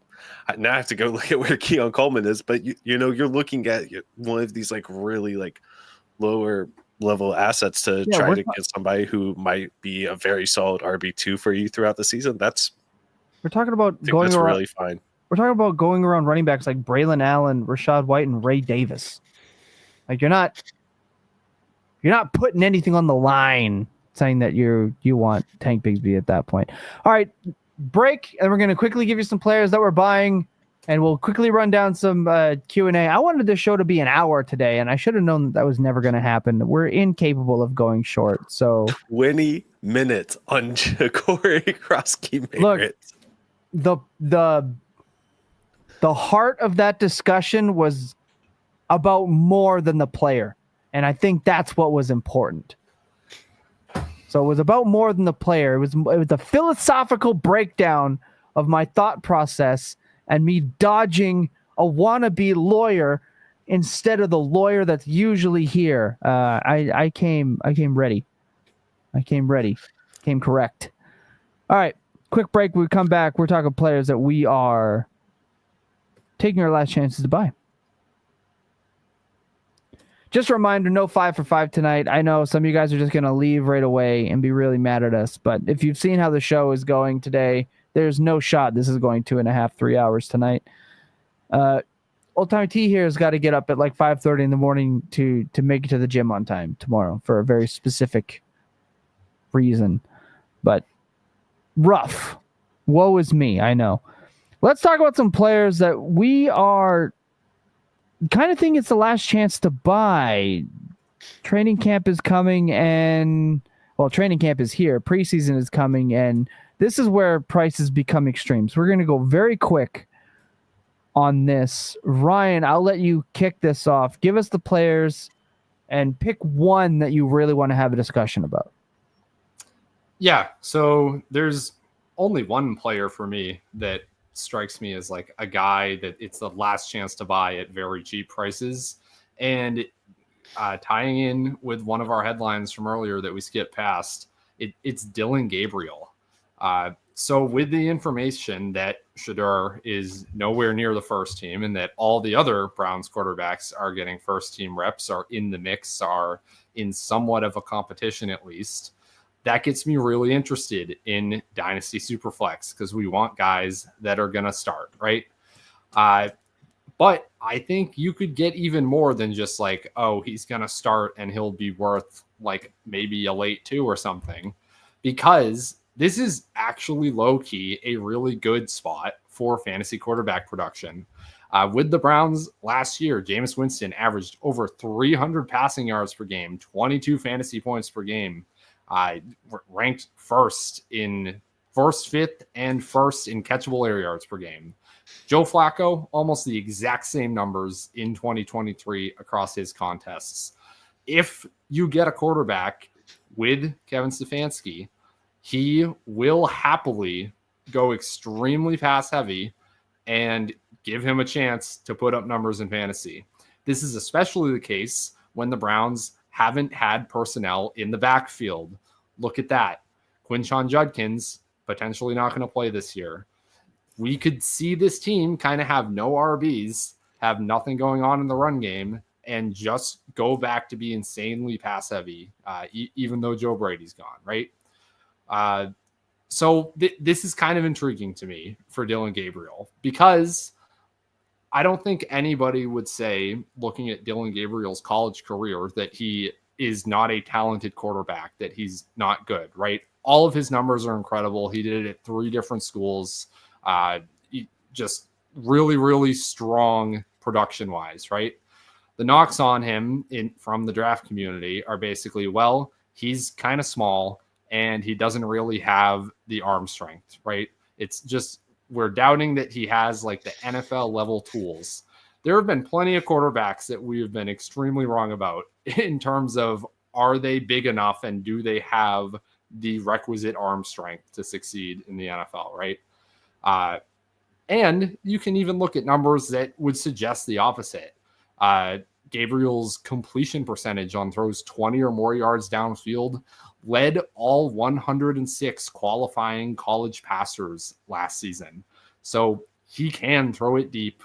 now I have to go look at where Keon Coleman is, but you're looking at one of these like really like lower level assets to try to get somebody who might be a very solid RB2 for you throughout the season. We're talking about going around. Really fine. We're talking about going around running backs like Braylon Allen, Rashad White, and Ray Davis. Like you're not putting anything on the line saying that you want Tank Bigsby at that point. All right, break, and we're going to quickly give you some players that we're buying, and we'll quickly run down some Q&A. I wanted this show to be an hour today, and I should have known that was never going to happen. We're incapable of going short. So 20 minutes on Jacorey Croskey-Merritt. Look, the heart of that discussion was about more than the player, and I think that's what was important. So it was about more than the player. It was a philosophical breakdown of my thought process and me dodging a wannabe lawyer instead of the lawyer that's usually here. I came ready. Came correct. All right, quick break. We come back. We're talking players that we are taking our last chances to buy. Just a reminder, no 5 for 5 tonight. I know some of you guys are just going to leave right away and be really mad at us, but if you've seen how the show is going today, there's no shot this is going 2.5, 3 hours tonight. Old Time T here has got to get up at like 5:30 in the morning to make it to the gym on time tomorrow for a very specific reason. But rough. Woe is me, I know. Let's talk about some players that we are kind of think it's the last chance to buy. Training camp is coming training camp is here. Preseason is coming, and this is where prices become extreme. So we're going to go very quick on this. Ryan, I'll let you kick this off. Give us the players and pick one that you really want to have a discussion about. Yeah, so there's only one player for me that strikes me as like a guy that it's the last chance to buy at very cheap prices. And tying in with one of our headlines from earlier that we skipped past, it's Dillon Gabriel. So with the information that Shedeur is nowhere near the first team and that all the other Browns quarterbacks are getting first team reps, are in the mix, are in somewhat of a competition at least, that gets me really interested in Dynasty Superflex because we want guys that are going to start, right? But I think you could get even more than just like, oh, he's going to start and he'll be worth like maybe a late 2 or something, because this is actually low-key a really good spot for fantasy quarterback production. With the Browns last year, Jameis Winston averaged over 300 passing yards per game, 22 fantasy points per game. Ranked first, fifth, and first in catchable air yards per game. Joe Flacco, almost the exact same numbers in 2023 across his contests. If you get a quarterback with Kevin Stefanski, he will happily go extremely pass heavy and give him a chance to put up numbers in fantasy. This is especially the case when the Browns haven't had personnel in the backfield. Look at that. Quinshon Judkins potentially not going to play this year. We could see this team kind of have no RBs, have nothing going on in the run game, and just go back to be insanely pass heavy, even though Joe Brady's gone, right? So this is kind of intriguing to me for Dillon Gabriel, because I don't think anybody would say, looking at Dillon Gabriel's college career, that he is not a talented quarterback, that he's not good, right? All of his numbers are incredible. He did it at 3 different schools. Just really, really strong production-wise, right? The knocks on him from the draft community are basically, well, he's kind of small and he doesn't really have the arm strength, right? It's just, we're doubting that he has like the NFL level tools. There have been plenty of quarterbacks that we have been extremely wrong about in terms of, are they big enough and do they have the requisite arm strength to succeed in the NFL, right? And you can even look at numbers that would suggest the opposite. Gabriel's completion percentage on throws 20 or more yards downfield led all 106 qualifying college passers last season. So he can throw it deep.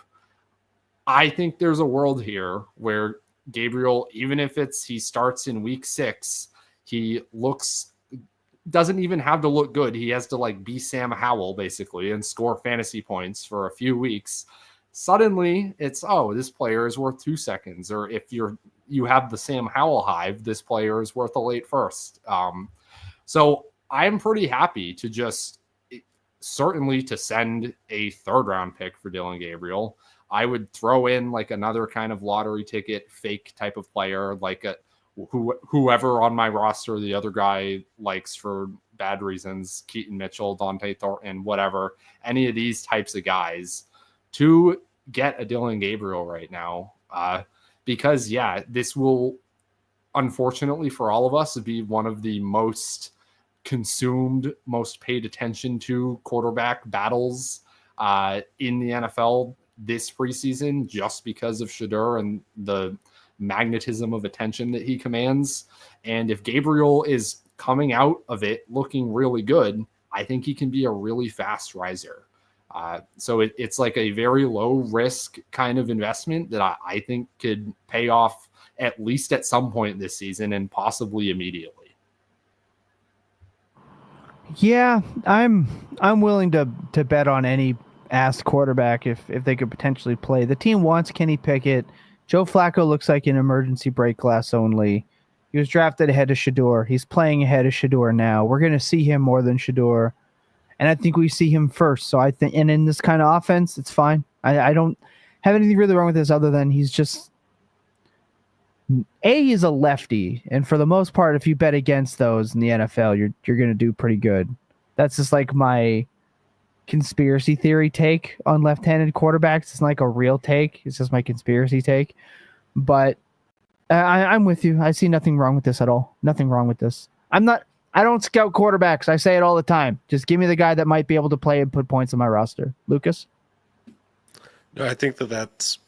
I think there's a world here where Gabriel, even if he starts in week 6, he doesn't even have to look good. He has to like be Sam Howell basically and score fantasy points for a few weeks. Suddenly it's, this player is worth 2 seconds. Or if you have the Sam Howell hive, this player is worth a late first. So I'm pretty happy to certainly to send a 3rd round pick for Dillon Gabriel. I would throw in like another kind of lottery ticket, fake type of player, like whoever on my roster the other guy likes for bad reasons, Keaton Mitchell, Dante Thornton, whatever, any of these types of guys to get a Dillon Gabriel right now. Because this will, unfortunately for all of us, be one of the most consumed, most paid attention to quarterback battles in the NFL this preseason, just because of Shedeur and the magnetism of attention that he commands. And if Gabriel is coming out of it looking really good, I think he can be a really fast riser. So it's like a very low risk kind of investment that I think could pay off at least at some point this season and possibly immediately. Yeah, I'm willing to bet on any asked quarterback if they could potentially play. The team wants Kenny Pickett. Joe Flacco looks like an emergency break glass only. He was drafted ahead of Shedeur. He's playing ahead of Shedeur now. We're going to see him more than Shedeur. And I think we see him first. So I think, and in this kind of offense, it's fine. I don't have anything really wrong with this other than he's just, he's a lefty. And for the most part, if you bet against those in the NFL, you're going to do pretty good. That's just like my conspiracy theory take on left-handed quarterbacks. It's not like a real take. It's just my conspiracy take. But I'm with you. I see nothing wrong with this at all. Nothing wrong with this. I don't scout quarterbacks. I say it all the time. Just give me the guy that might be able to play and put points on my roster. Lucas? No, I think that's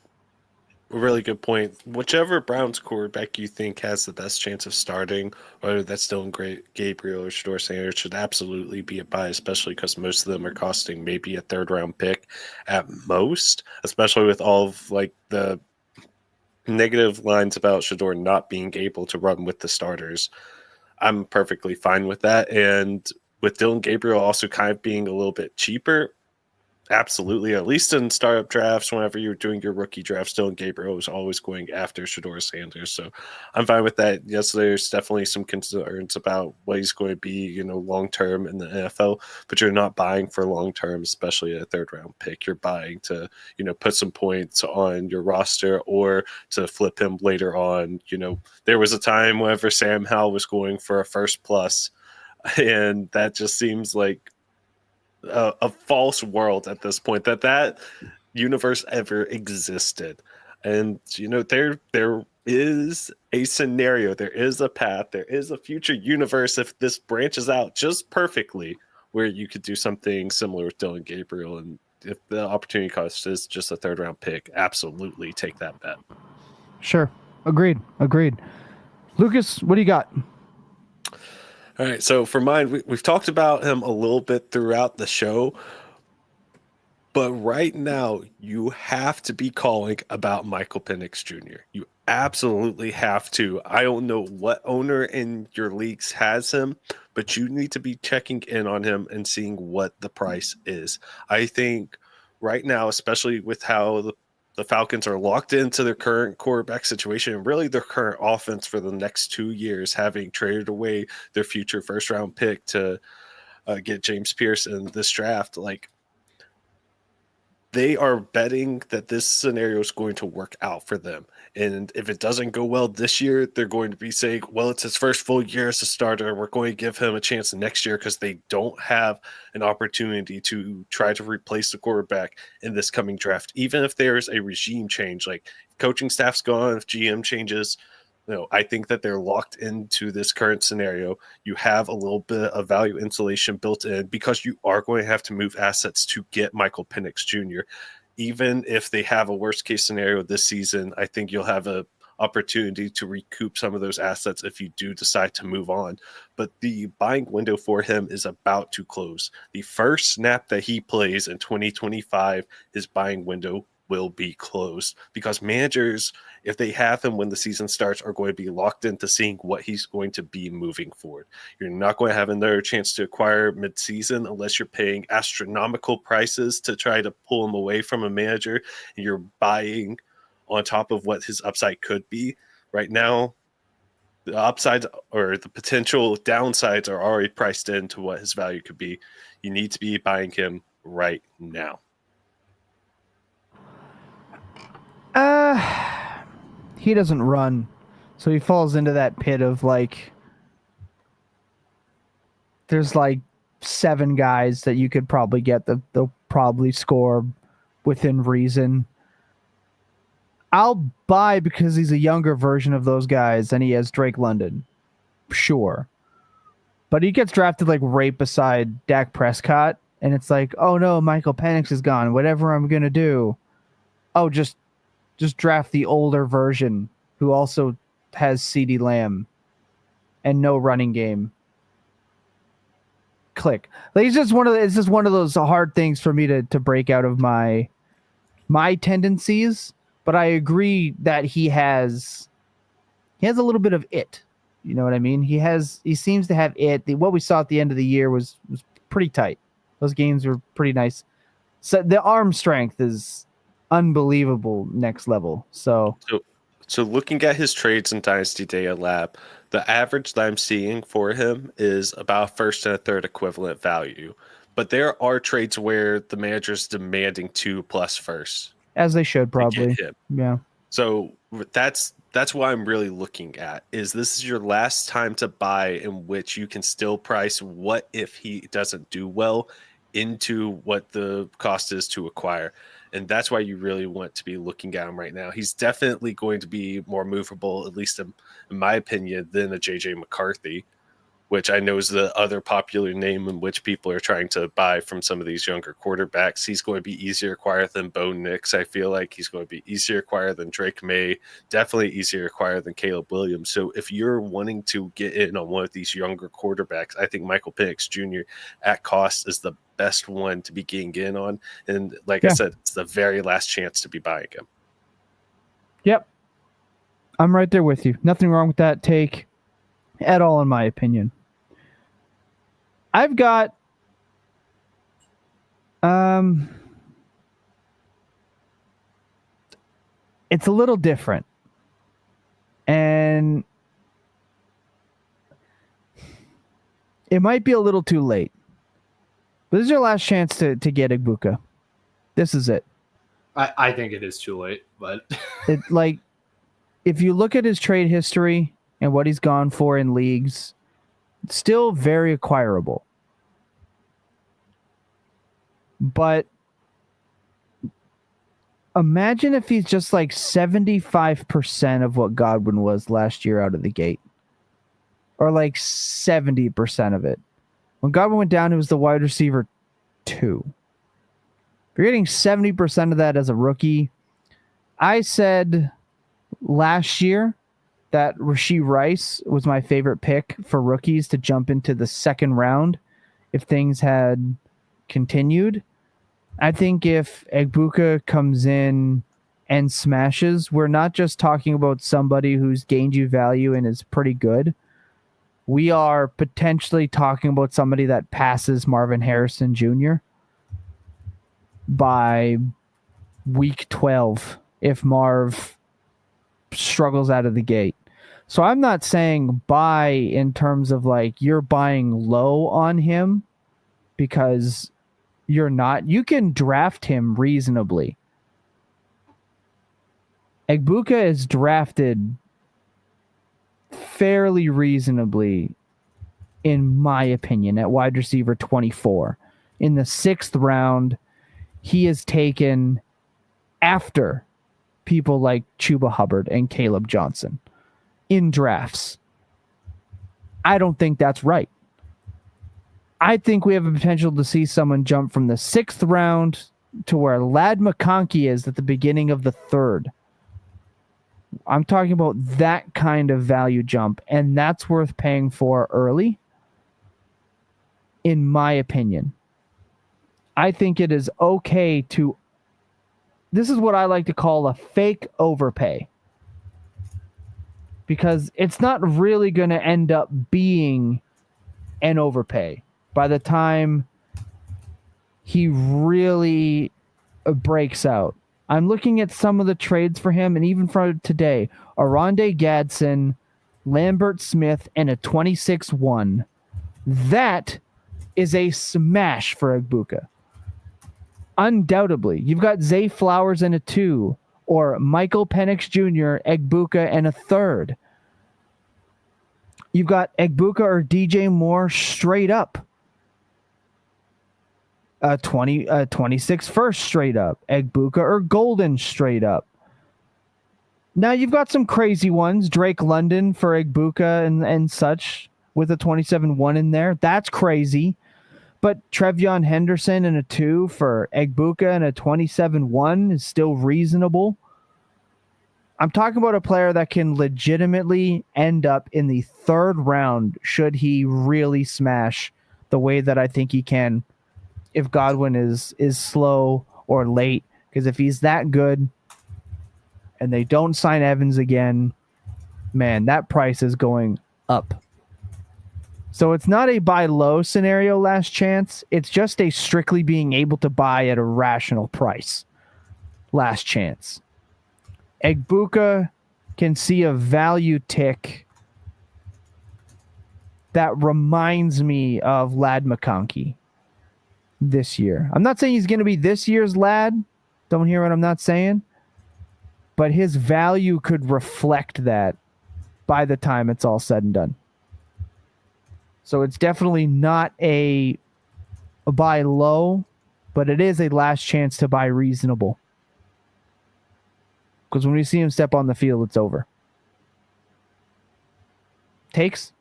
a really good point. Whichever Browns quarterback you think has the best chance of starting, whether that's Dillon Gabriel or Shedeur Sanders, should absolutely be a buy, especially because most of them are costing maybe a 3rd round pick at most, especially with all of like the negative lines about Shedeur not being able to run with the starters. I'm perfectly fine with that. And with Dillon Gabriel also kind of being a little bit cheaper, absolutely. At least in startup drafts, whenever you're doing your rookie drafts, Dillon Gabriel is always going after Shedeur Sanders. So I'm fine with that. Yes, there's definitely some concerns about what he's going to be, long-term in the NFL, but you're not buying for long-term, especially a 3rd round pick. You're buying to, put some points on your roster or to flip him later on. There was a time whenever Sam Howell was going for a 1st plus, and that just seems like a false world at this point that universe ever existed. And there is a scenario, there is a path, there is a future universe if this branches out just perfectly where you could do something similar with Dillon Gabriel. And if the opportunity cost is just a 3rd round pick, absolutely take that bet. Sure. Agreed. Lucas, what do you got? All right, so for mine, we've talked about him a little bit throughout the show, but right now you have to be calling about Michael Penix Jr. You absolutely have to. I don't know what owner in your leagues has him, but you need to be checking in on him and seeing what the price is. I think right now, especially with how the Falcons are locked into their current quarterback situation and really their current offense for the next 2 years, having traded away their future 1st round pick to get James Pierce in this draft, they are betting that this scenario is going to work out for them. And if it doesn't go well this year, they're going to be saying, well, it's his first full year as a starter. We're going to give him a chance next year because they don't have an opportunity to try to replace the quarterback in this coming draft. Even if there's a regime change, like coaching staff's gone, if GM changes, I think that they're locked into this current scenario. You have a little bit of value insulation built in because you are going to have to move assets to get Michael Penix Jr. Even if they have a worst case scenario this season, I think you'll have a opportunity to recoup some of those assets if you do decide to move on. But the buying window for him is about to close. The first snap that he plays in 2025, his buying window will be closed, because managers, if they have him when the season starts, are going to be locked into seeing what he's going to be moving forward. You're not going to have another chance to acquire mid-season unless you're paying astronomical prices to try to pull him away from a manager, and you're buying on top of what his upside could be. Right now, the upsides or the potential downsides are already priced into what his value could be. You need to be buying him right now. He doesn't run, so he falls into that pit of like, there's like 7 guys that you could probably get that they'll probably score within reason. I'll buy because he's a younger version of those guys and he has Drake London. Sure. But he gets drafted like right beside Dak Prescott, and it's like, oh no, Michael Penix is gone. Whatever I'm going to do. Oh, just draft the older version who also has CeeDee Lamb and no running game. Click. Like, it's just one of those hard things for me to break out of my tendencies. But I agree that he has a little bit of it. You know what I mean? He seems to have it. What we saw at the end of the year was pretty tight. Those games were pretty nice. So the arm strength is unbelievable, next level. So looking at his trades in Dynasty Data Lab, the average that I'm seeing for him is about first and a third equivalent value. But there are trades where the manager's demanding 2+ firsts. As they should probably. Yeah. So that's what I'm really looking at. Is this is your last time to buy in which you can still price what if he doesn't do well into what the cost is to acquire. And that's why you really want to be looking at him right now. He's definitely going to be more movable, at least in my opinion, than a JJ McCarthy, which I know is the other popular name in which people are trying to buy from some of these younger quarterbacks. He's going to be easier to acquire than Bo Nix. I feel like he's going to be easier to acquire than Drake May, definitely easier to acquire than Caleb Williams. So if you're wanting to get in on one of these younger quarterbacks, I think Michael Penix Jr. at cost is the best one to be getting in on. And like I said, it's the very last chance to be buying him. Yep. I'm right there with you. Nothing wrong with that take at all, in my opinion. I've got it's a little different. And it might be a little too late. But this is your last chance to get Egbuka. This is it. I think it is too late, but if you look at his trade history and what he's gone for in leagues, it's still very acquirable. But imagine if he's just like 75% of what Godwin was last year out of the gate. Or like 70% of it. When Godwin went down, it was the wide receiver 2. If you're getting 70% of that as a rookie, I said last year that Rashee Rice was my favorite pick for rookies to jump into the second round if things had continued. I think if Egbuka comes in and smashes, we're not just talking about somebody who's gained you value and is pretty good. We are potentially talking about somebody that passes Marvin Harrison Jr. by week 12 if Marv struggles out of the gate. So I'm not saying buy in terms of like you're buying low on him, because you're not. You can draft him reasonably. Egbuka is drafted fairly reasonably, in my opinion, at wide receiver 24. In the 6th round, he is taken after people like Chuba Hubbard and Caleb Johnson in drafts. I don't think that's right. I think we have a potential to see someone jump from the 6th round to where Lad McConkey is at the beginning of the 3rd. I'm talking about that kind of value jump, and that's worth paying for early, in my opinion. I think it is okay to... This is what I like to call a fake overpay. Because it's not really going to end up being an overpay by the time he really breaks out. I'm looking at some of the trades for him, and even for today, Oronde Gadsden, Lambert Smith, and a 26-1. That is a smash for Egbuka. Undoubtedly. You've got Zay Flowers and a 2, or Michael Penix Jr., Egbuka, and a 3rd. You've got Egbuka or DJ Moore straight up. 26 first straight up. Egbuka or Golden straight up. Now you've got some crazy ones. Drake London for Egbuka and such with a 27-1 in there. That's crazy. But Trevion Henderson and a 2 for Egbuka and a 27-1 is still reasonable. I'm talking about a player that can legitimately end up in the 3rd round should he really smash the way that I think he can if Godwin is slow or late. Because if he's that good and they don't sign Evans again, man, that price is going up. So it's not a buy low scenario last chance. It's just a strictly being able to buy at a rational price last chance. Egbuka can see a value tick that reminds me of Lad McConkey this year. I'm not saying he's going to be this year's Lad. Don't hear what I'm not saying. But his value could reflect that by the time it's all said and done. So it's definitely not a buy low, but it is a last chance to buy reasonable. Because when we see him step on the field, it's over. Takes?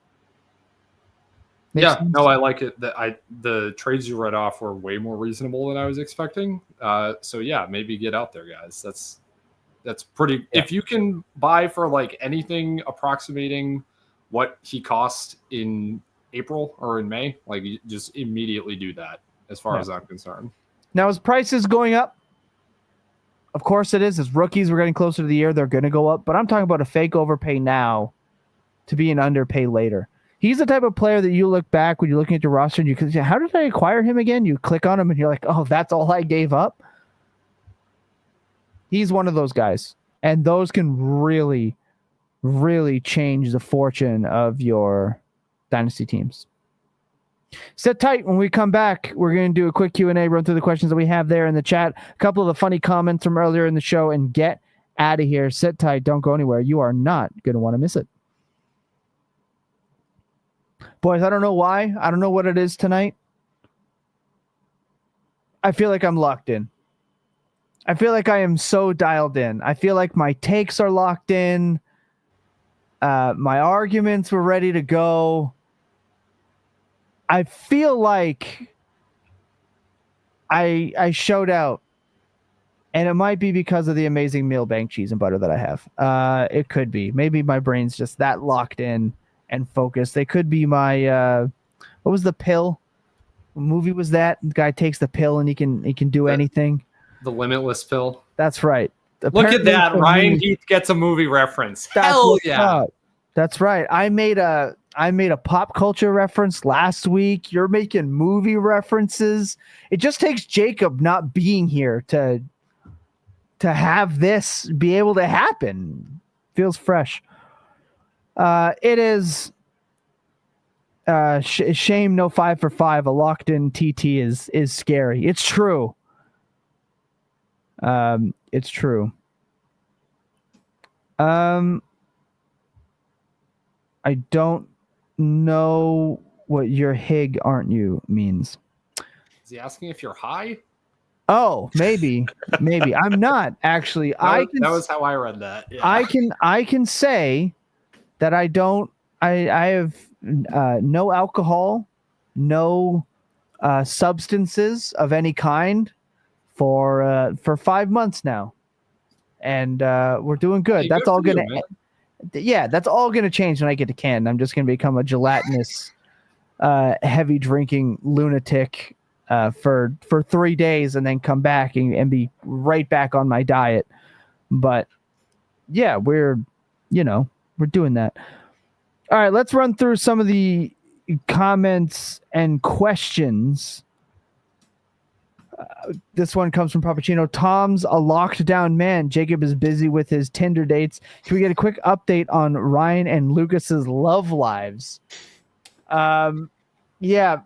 Yeah, no, I like it. The trades you read off were way more reasonable than I was expecting. So yeah, maybe get out there, guys. That's pretty. Yeah. If you can buy for like anything approximating what he cost in April or in May, like you just immediately do that. As far as I'm concerned. Now his price is going up. Of course it is. As rookies, we're getting closer to the year. They're going to go up. But I'm talking about a fake overpay now to be an underpay later. He's the type of player that you look back when you're looking at your roster and you can say, how did I acquire him again? You click on him and you're like, oh, that's all I gave up. He's one of those guys. And those can really, really change the fortune of your dynasty teams. Sit tight. When we come back, we're going to do a quick Q&A, run through the questions that we have there in the chat, a couple of the funny comments from earlier in the show, and get out of here. Sit tight. Don't go anywhere. You are not going to want to miss it. Boys, I don't know why. I don't know what it is tonight. I feel like I'm locked in. I feel like I am so dialed in. I feel like my takes are locked in. My arguments were ready to go. I feel like I showed out, and it might be because of the amazing meal bank cheese and butter that I have. It could be. Maybe my brain's just that locked in and focused. They could be my what was the pill? What movie was that? The guy takes the pill and he can do anything. The Limitless pill. That's right. Look at that. Ryan Heath gets a movie reference. Hell yeah. That's right. I made a pop culture reference last week. You're making movie references. It just takes Jacob not being here to have this be able to happen. Feels fresh. It is shame no 5 for 5. A locked in TT is scary. It's true. It's true. I don't know what your hig aren't you means. Is he asking if you're high? Oh, maybe. I'm not actually. That was how I read that. Yeah. I can say that I have no alcohol, no substances of any kind for 5 months now. and we're doing good. Hey, That's good all for you, gonna, man. that's all gonna change when I get to Canton. I'm just gonna become a gelatinous, heavy drinking lunatic for 3 days, and then come back and be right back on my diet. But yeah, we're doing that. All right, let's run through some of the comments and questions. This one comes from Pappuccino. Tom's a locked down man. Jacob is busy with his Tinder dates. Can we get a quick update on Ryan and Lucas's love lives? Yeah.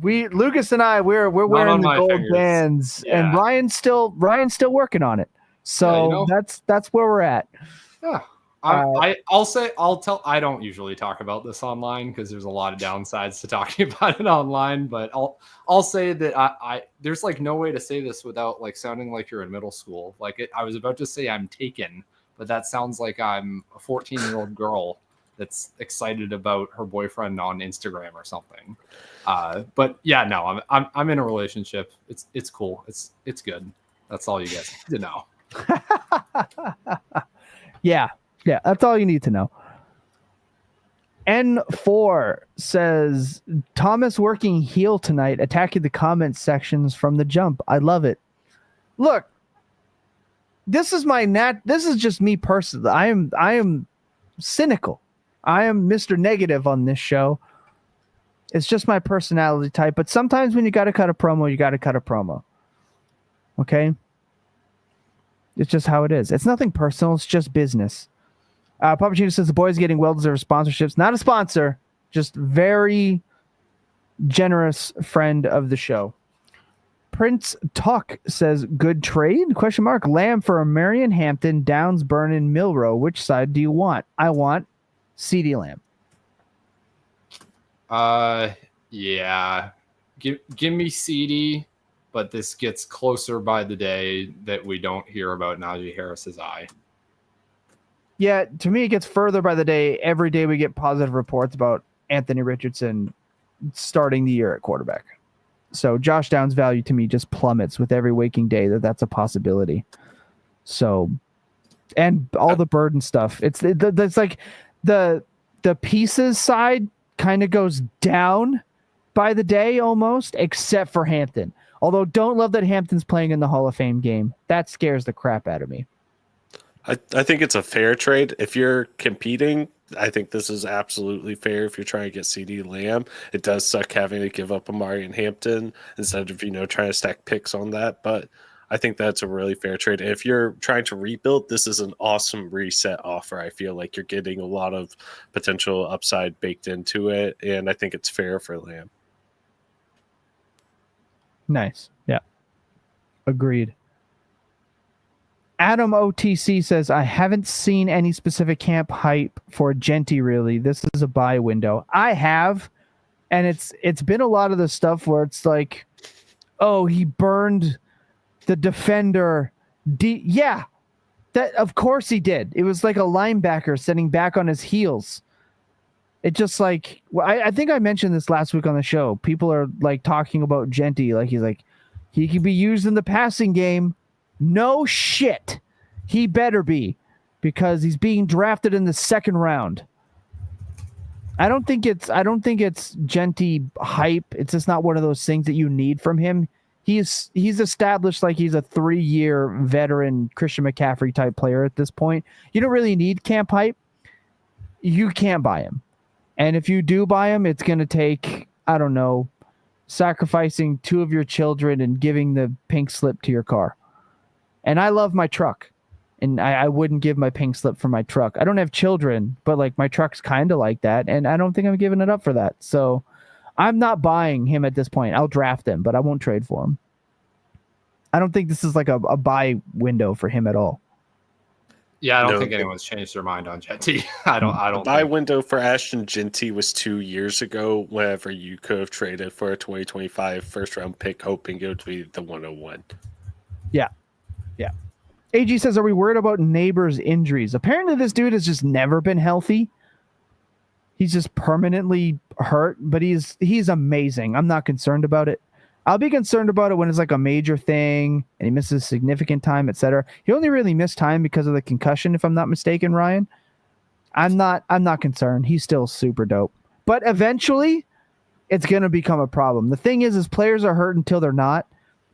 Lucas and I, we're wearing the gold bands, and Ryan's still working on it. So that's where we're at. Yeah. I don't usually talk about this online because there's a lot of downsides to talking about it online, but I'll say that I there's like no way to say this without like sounding like you're in middle school. I was about to say I'm taken, but that sounds like I'm a 14-year-old girl that's excited about her boyfriend on Instagram or something. But yeah, no, I'm in a relationship. It's cool. It's good. That's all you guys need to know. Yeah, that's all you need to know. N4 says Thomas working heel tonight, attacking the comments sections from the jump. I love it. Look, this is just me personally. I am cynical. I am Mr. Negative on this show. It's just my personality type. But sometimes when you got to cut a promo, you got to cut a promo. Okay? It's just how it is. It's nothing personal. It's just business. Pappuccino says the boys getting well-deserved sponsorships. Not a sponsor, just very generous friend of the show. Prince Tuck says, good trade? ? Lamb for Omarion, Hampton, Downs, Burnin, Milroe. Which side do you want? I want CeeDee Lamb. Yeah. Give me CeeDee, but this gets closer by the day that we don't hear about Najee Harris's eye. Yeah, to me, it gets further by the day. Every day we get positive reports about Anthony Richardson starting the year at quarterback. So Josh Downs' value to me just plummets with every waking day that's a possibility. So, and all the burden stuff. It's like the pieces side kind of goes down by the day almost, except for Hampton. Although don't love that Hampton's playing in the Hall of Fame game. That scares the crap out of me. I think it's a fair trade. If you're competing, I think this is absolutely fair if you're trying to get CeeDee Lamb. It does suck having to give up Omarion Hampton instead of, trying to stack picks on that. But I think that's a really fair trade. If you're trying to rebuild, this is an awesome reset offer. I feel like you're getting a lot of potential upside baked into it, and I think it's fair for Lamb. Nice. Yeah. Agreed. Adam OTC says, I haven't seen any specific camp hype for Genty, really. This is a buy window. I have, and it's been a lot of the stuff where it's like, oh, he burned the defender. Yeah, that of course he did. It was like a linebacker sitting back on his heels. It just like, I think I mentioned this last week on the show. People are like talking about Genty, like he can be used in the passing game. No shit. He better be, because he's being drafted in the second round. I don't think it's Genty hype. It's just not one of those things that you need from him. He's established like he's a 3-year veteran Christian McCaffrey type player at this point. You don't really need camp hype. You can't buy him. And if you do buy him, it's going to take, I don't know, sacrificing 2 of your children and giving the pink slip to your car. And I love my truck, and I wouldn't give my pink slip for my truck. I don't have children, but like my truck's kind of like that, and I don't think I'm giving it up for that. So I'm not buying him at this point. I'll draft him, but I won't trade for him. I don't think this is like a buy window for him at all. Yeah, I don't think anyone's changed their mind on Genty. I don't. Buy window for Ashton Genty was 2 years ago, whenever you could have traded for a 2025 first round pick, hoping it would be the 101. Yeah. Yeah. AG says, are we worried about Neighbors' injuries? Apparently this dude has just never been healthy. He's just permanently hurt, but he's amazing. I'm not concerned about it. I'll be concerned about it when it's like a major thing and he misses significant time, etc. He only really missed time because of the concussion, if I'm not mistaken, Ryan. I'm not concerned. He's still super dope. But eventually, it's going to become a problem. The thing is players are hurt until they're not.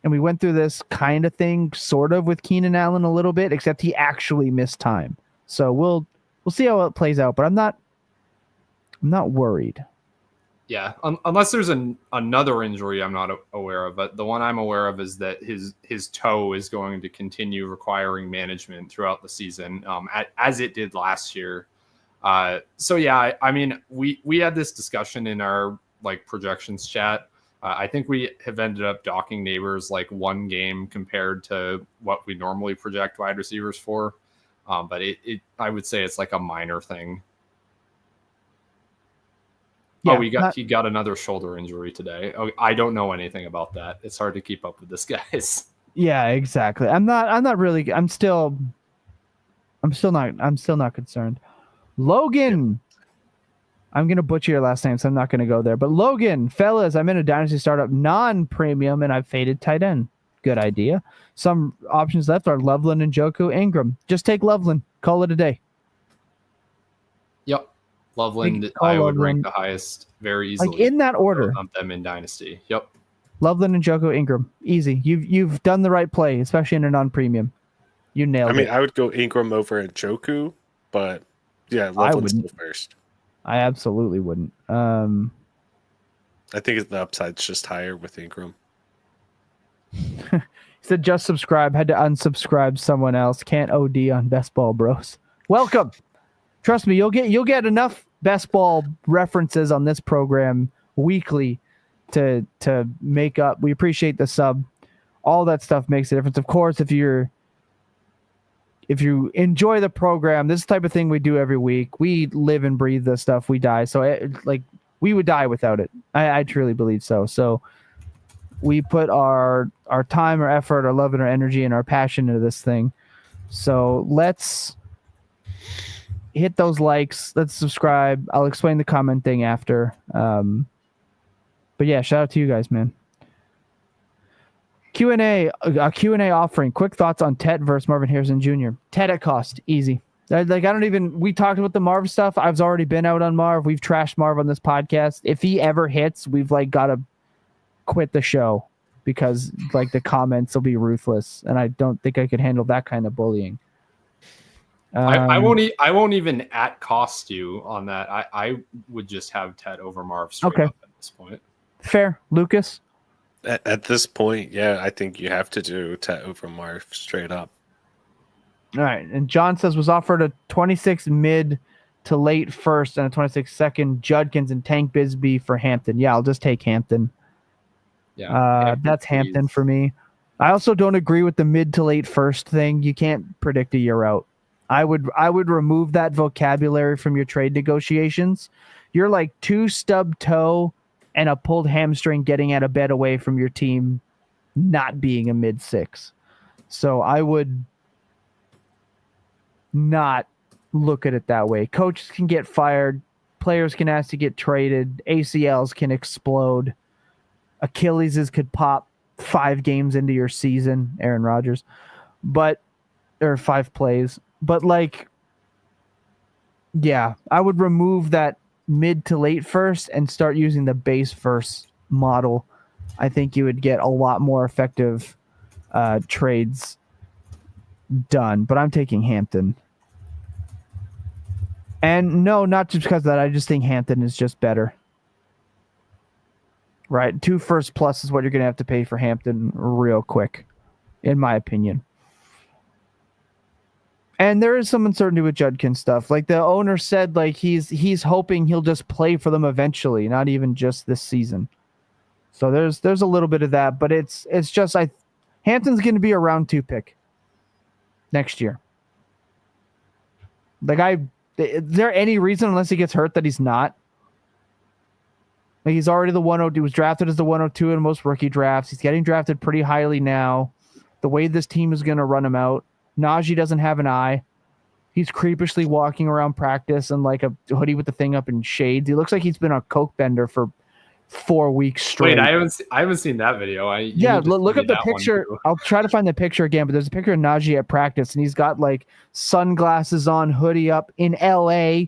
And we went through this kind of thing sort of with Keenan Allen a little bit, except he actually missed time. So we'll see how it plays out, but I'm not worried. Yeah, unless there's another injury I'm not aware of, but the one I'm aware of is that his toe is going to continue requiring management throughout the season, as it did last year. So yeah, I mean, we had this discussion in our like projections chat. I think we have ended up docking Neighbors like one game compared to what we normally project wide receivers for. But I would say it's like a minor thing. Yeah, he got another shoulder injury today. Oh, I don't know anything about that. It's hard to keep up with this, guys. Yeah, exactly. I'm still not concerned. Logan. I'm going to butcher your last name, so I'm not going to go there. But Logan, fellas, I'm in a Dynasty startup non-premium, and I've faded tight end. Good idea. Some options left are Loveland and Njoku, Engram. Just take Loveland. Call it a day. Yep. Loveland, I would rank the highest very easily. Like in that order. Of them in Dynasty. Yep. Loveland and Njoku, Engram. Easy. You've done the right play, especially in a non-premium. You nailed it. I mean, I would go Engram over Njoku, but yeah, Loveland's still first. I absolutely wouldn't. I think the upside's just higher with Engram. He said just subscribe. Had to unsubscribe someone else. Can't OD on Best Ball Bros. Welcome. Trust me, you'll get enough Best Ball references on this program weekly to make up. We appreciate the sub. All that stuff makes a difference. Of course, if you enjoy the program, this is the type of thing we do every week. We live and breathe this stuff. We die. So we would die without it. I truly believe so. So we put our time, our effort, our love, and our energy and our passion into this thing. So let's hit those likes. Let's subscribe. I'll explain the comment thing after. But yeah, shout out to you guys, man. Q&A offering. Quick thoughts on Tet versus Marvin Harrison Jr. Tet at cost. Easy. We talked about the Marv stuff. I've already been out on Marv. We've trashed Marv on this podcast. If he ever hits, we've got to quit the show because the comments will be ruthless. And I don't think I could handle that kind of bullying. I won't even at cost you on that. I would just have Tet over Marv straight up at this point. Fair. Lucas? At this point, yeah, I think you have to do Tet over Marv straight up. All right. And John says was offered a 26 mid to late first and a 26 second Judkins and Tank Bigsby for Hampton. Yeah, I'll just take Hampton. Yeah, that's Hampton for me. I also don't agree with the mid to late first thing. You can't predict a year out. I would remove that vocabulary from your trade negotiations. You're like 2 stub toe and a pulled hamstring getting out of bed away from your team not being a mid 6. So I would not look at it that way. Coaches can get fired. Players can ask to get traded. ACLs can explode. Achilles's could pop 5 games into your season, Aaron Rodgers. Or 5 plays. But yeah, I would remove that mid to late first and start using the base first model. I think you would get a lot more effective trades done. But I'm taking Hampton. And no, not just because of that. I just think Hampton is just better. Right? 2 first plus is what you're going to have to pay for Hampton real quick, in my opinion. And there is some uncertainty with Judkins stuff. The owner said, he's hoping he'll just play for them eventually, not even just this season. So there's a little bit of that, but it's just Hampton's going to be a round 2 pick next year. Is there any reason, unless he gets hurt, that he's not? He's already the 102. He was drafted as the 102 in most rookie drafts. He's getting drafted pretty highly now. The way this team is going to run him out. Najee doesn't have an eye. He's creepishly walking around practice in a hoodie with the thing up in shades. He looks like he's been a coke bender for 4 weeks straight. Wait, I haven't seen that video. Look at the picture. I'll try to find the picture again, but there's a picture of Najee at practice, and he's got like sunglasses on, hoodie up in LA,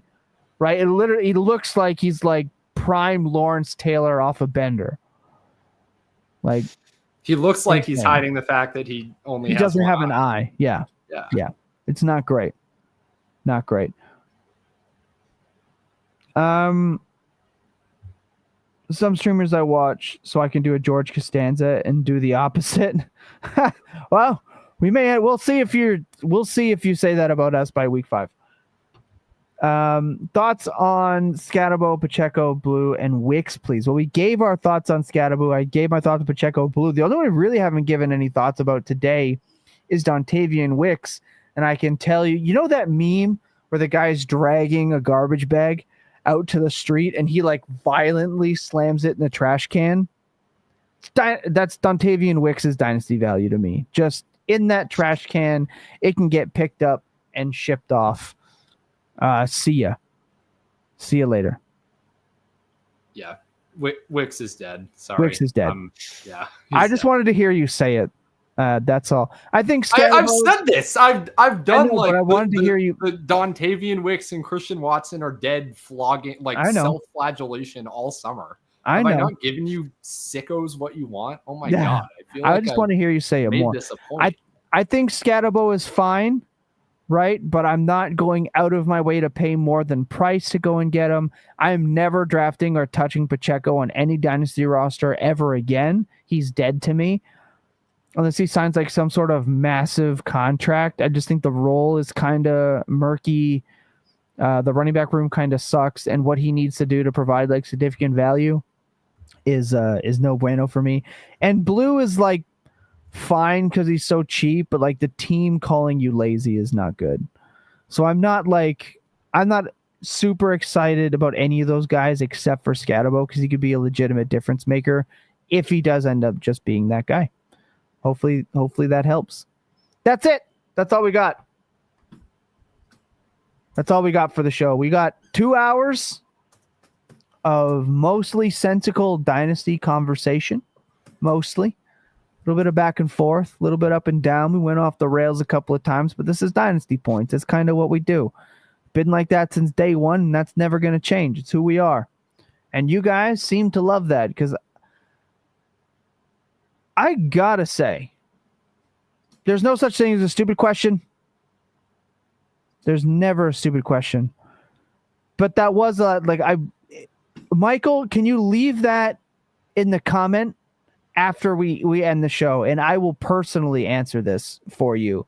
right? It literally looks like he's like prime Lawrence Taylor off a bender. Like he looks like he's hiding the fact that he doesn't have an eye. Yeah. It's not great. Not great. Some streamers I watch so I can do a George Costanza and do the opposite. Well, we'll see if you say that about us by week 5. Thoughts on Skattebo, Pacheco, Blue, and Wicks, please. Well, we gave our thoughts on Skattebo. I gave my thoughts on Pacheco, Blue. The only one we really haven't given any thoughts about today is Dontavian Wicks. And I can tell you, you know that meme where the guy's dragging a garbage bag out to the street and he like violently slams it in the trash can? That's Dontavian Wicks' dynasty value to me. Just in that trash can, it can get picked up and shipped off. See ya later. Yeah, Wicks is dead. Sorry, Wicks is dead. Yeah, I just wanted to hear you say it. That's all. I think I've said this. I've done but I wanted to hear you. The Dontavian Wicks and Christian Watson are dead, flogging self-flagellation all summer. Have I not given you sickos what you want? Oh my god! I just want to hear you say it more. I think Skattebo is fine, right? But I'm not going out of my way to pay more than price to go and get him. I'm never drafting or touching Pacheco on any dynasty roster ever again. He's dead to me. Unless he signs like some sort of massive contract. I just think the role is kind of murky. The running back room kind of sucks. And what he needs to do to provide like significant value is no bueno for me. And Blue is like fine because he's so cheap, but like the team calling you lazy is not good. So I'm not super excited about any of those guys except for Skattebo because he could be a legitimate difference maker if he does end up just being that guy. Hopefully that helps. That's it. That's all we got. That's all we got for the show. We got 2 hours of mostly sensical dynasty conversation. Mostly. A little bit of back and forth, a little bit up and down. We went off the rails a couple of times, but this is Dynasty Points. That's kind of what we do. Been like that since day one, and that's never going to change. It's who we are. And you guys seem to love that because I gotta say, there's no such thing as a stupid question. There's never a stupid question. But that was Michael, can you leave that in the comment after we end the show? And I will personally answer this for you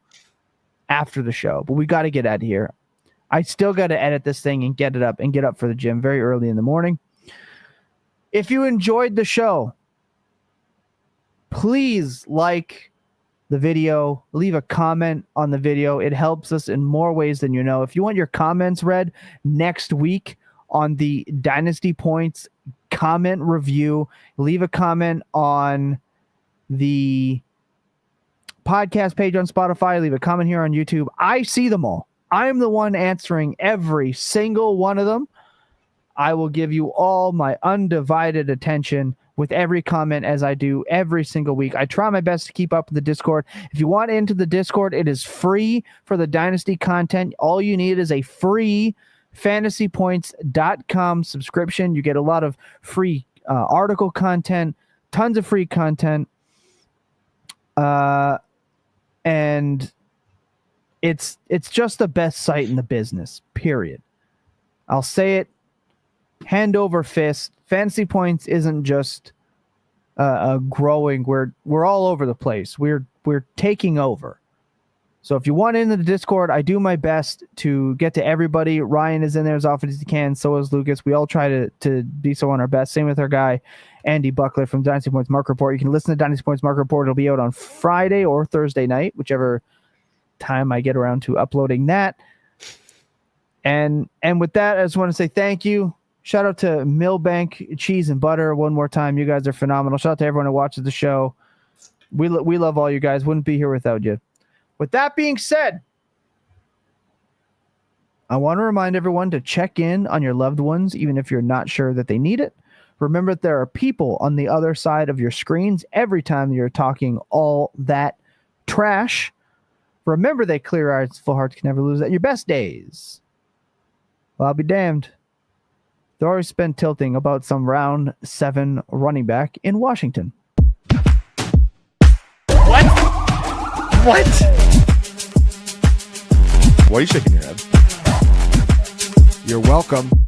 after the show. But we got to get out of here. I still got to edit this thing and get up for the gym very early in the morning. If you enjoyed the show, please like the video, leave a comment on the video. It helps us in more ways than you know. If you want your comments read next week on the Dynasty Points comment review, leave a comment on the podcast page on Spotify, leave a comment here on YouTube. I see them all. I'm the one answering every single one of them. I will give you all my undivided attention with every comment as I do every single week. I try my best to keep up with the Discord. If you want into the Discord, it is free for the Dynasty content. All you need is a free fantasypoints.com subscription. You get a lot of free article content, tons of free content. And it's just the best site in the business, period. I'll say it hand over fist. Fantasy Points isn't just growing. We're all over the place. We're taking over. So if you want into the Discord, I do my best to get to everybody. Ryan is in there as often as he can. So is Lucas. We all try to be so on our best. Same with our guy, Andy Buckler from Dynasty Points Mark Report. You can listen to Dynasty Points Mark Report. It'll be out on Friday or Thursday night, whichever time I get around to uploading that. And with that, I just want to say thank you. Shout out to Millbank Cheese and Butter one more time. You guys are phenomenal. Shout out to everyone who watches the show. We love all you guys. Wouldn't be here without you. With that being said, I want to remind everyone to check in on your loved ones, even if you're not sure that they need it. Remember that there are people on the other side of your screens every time you're talking all that trash. Remember that clear eyes, full hearts can never lose at your best days. Well, I'll be damned. They've always been tilting about some round 7 running back in Washington. What? Why are you shaking your head? You're welcome.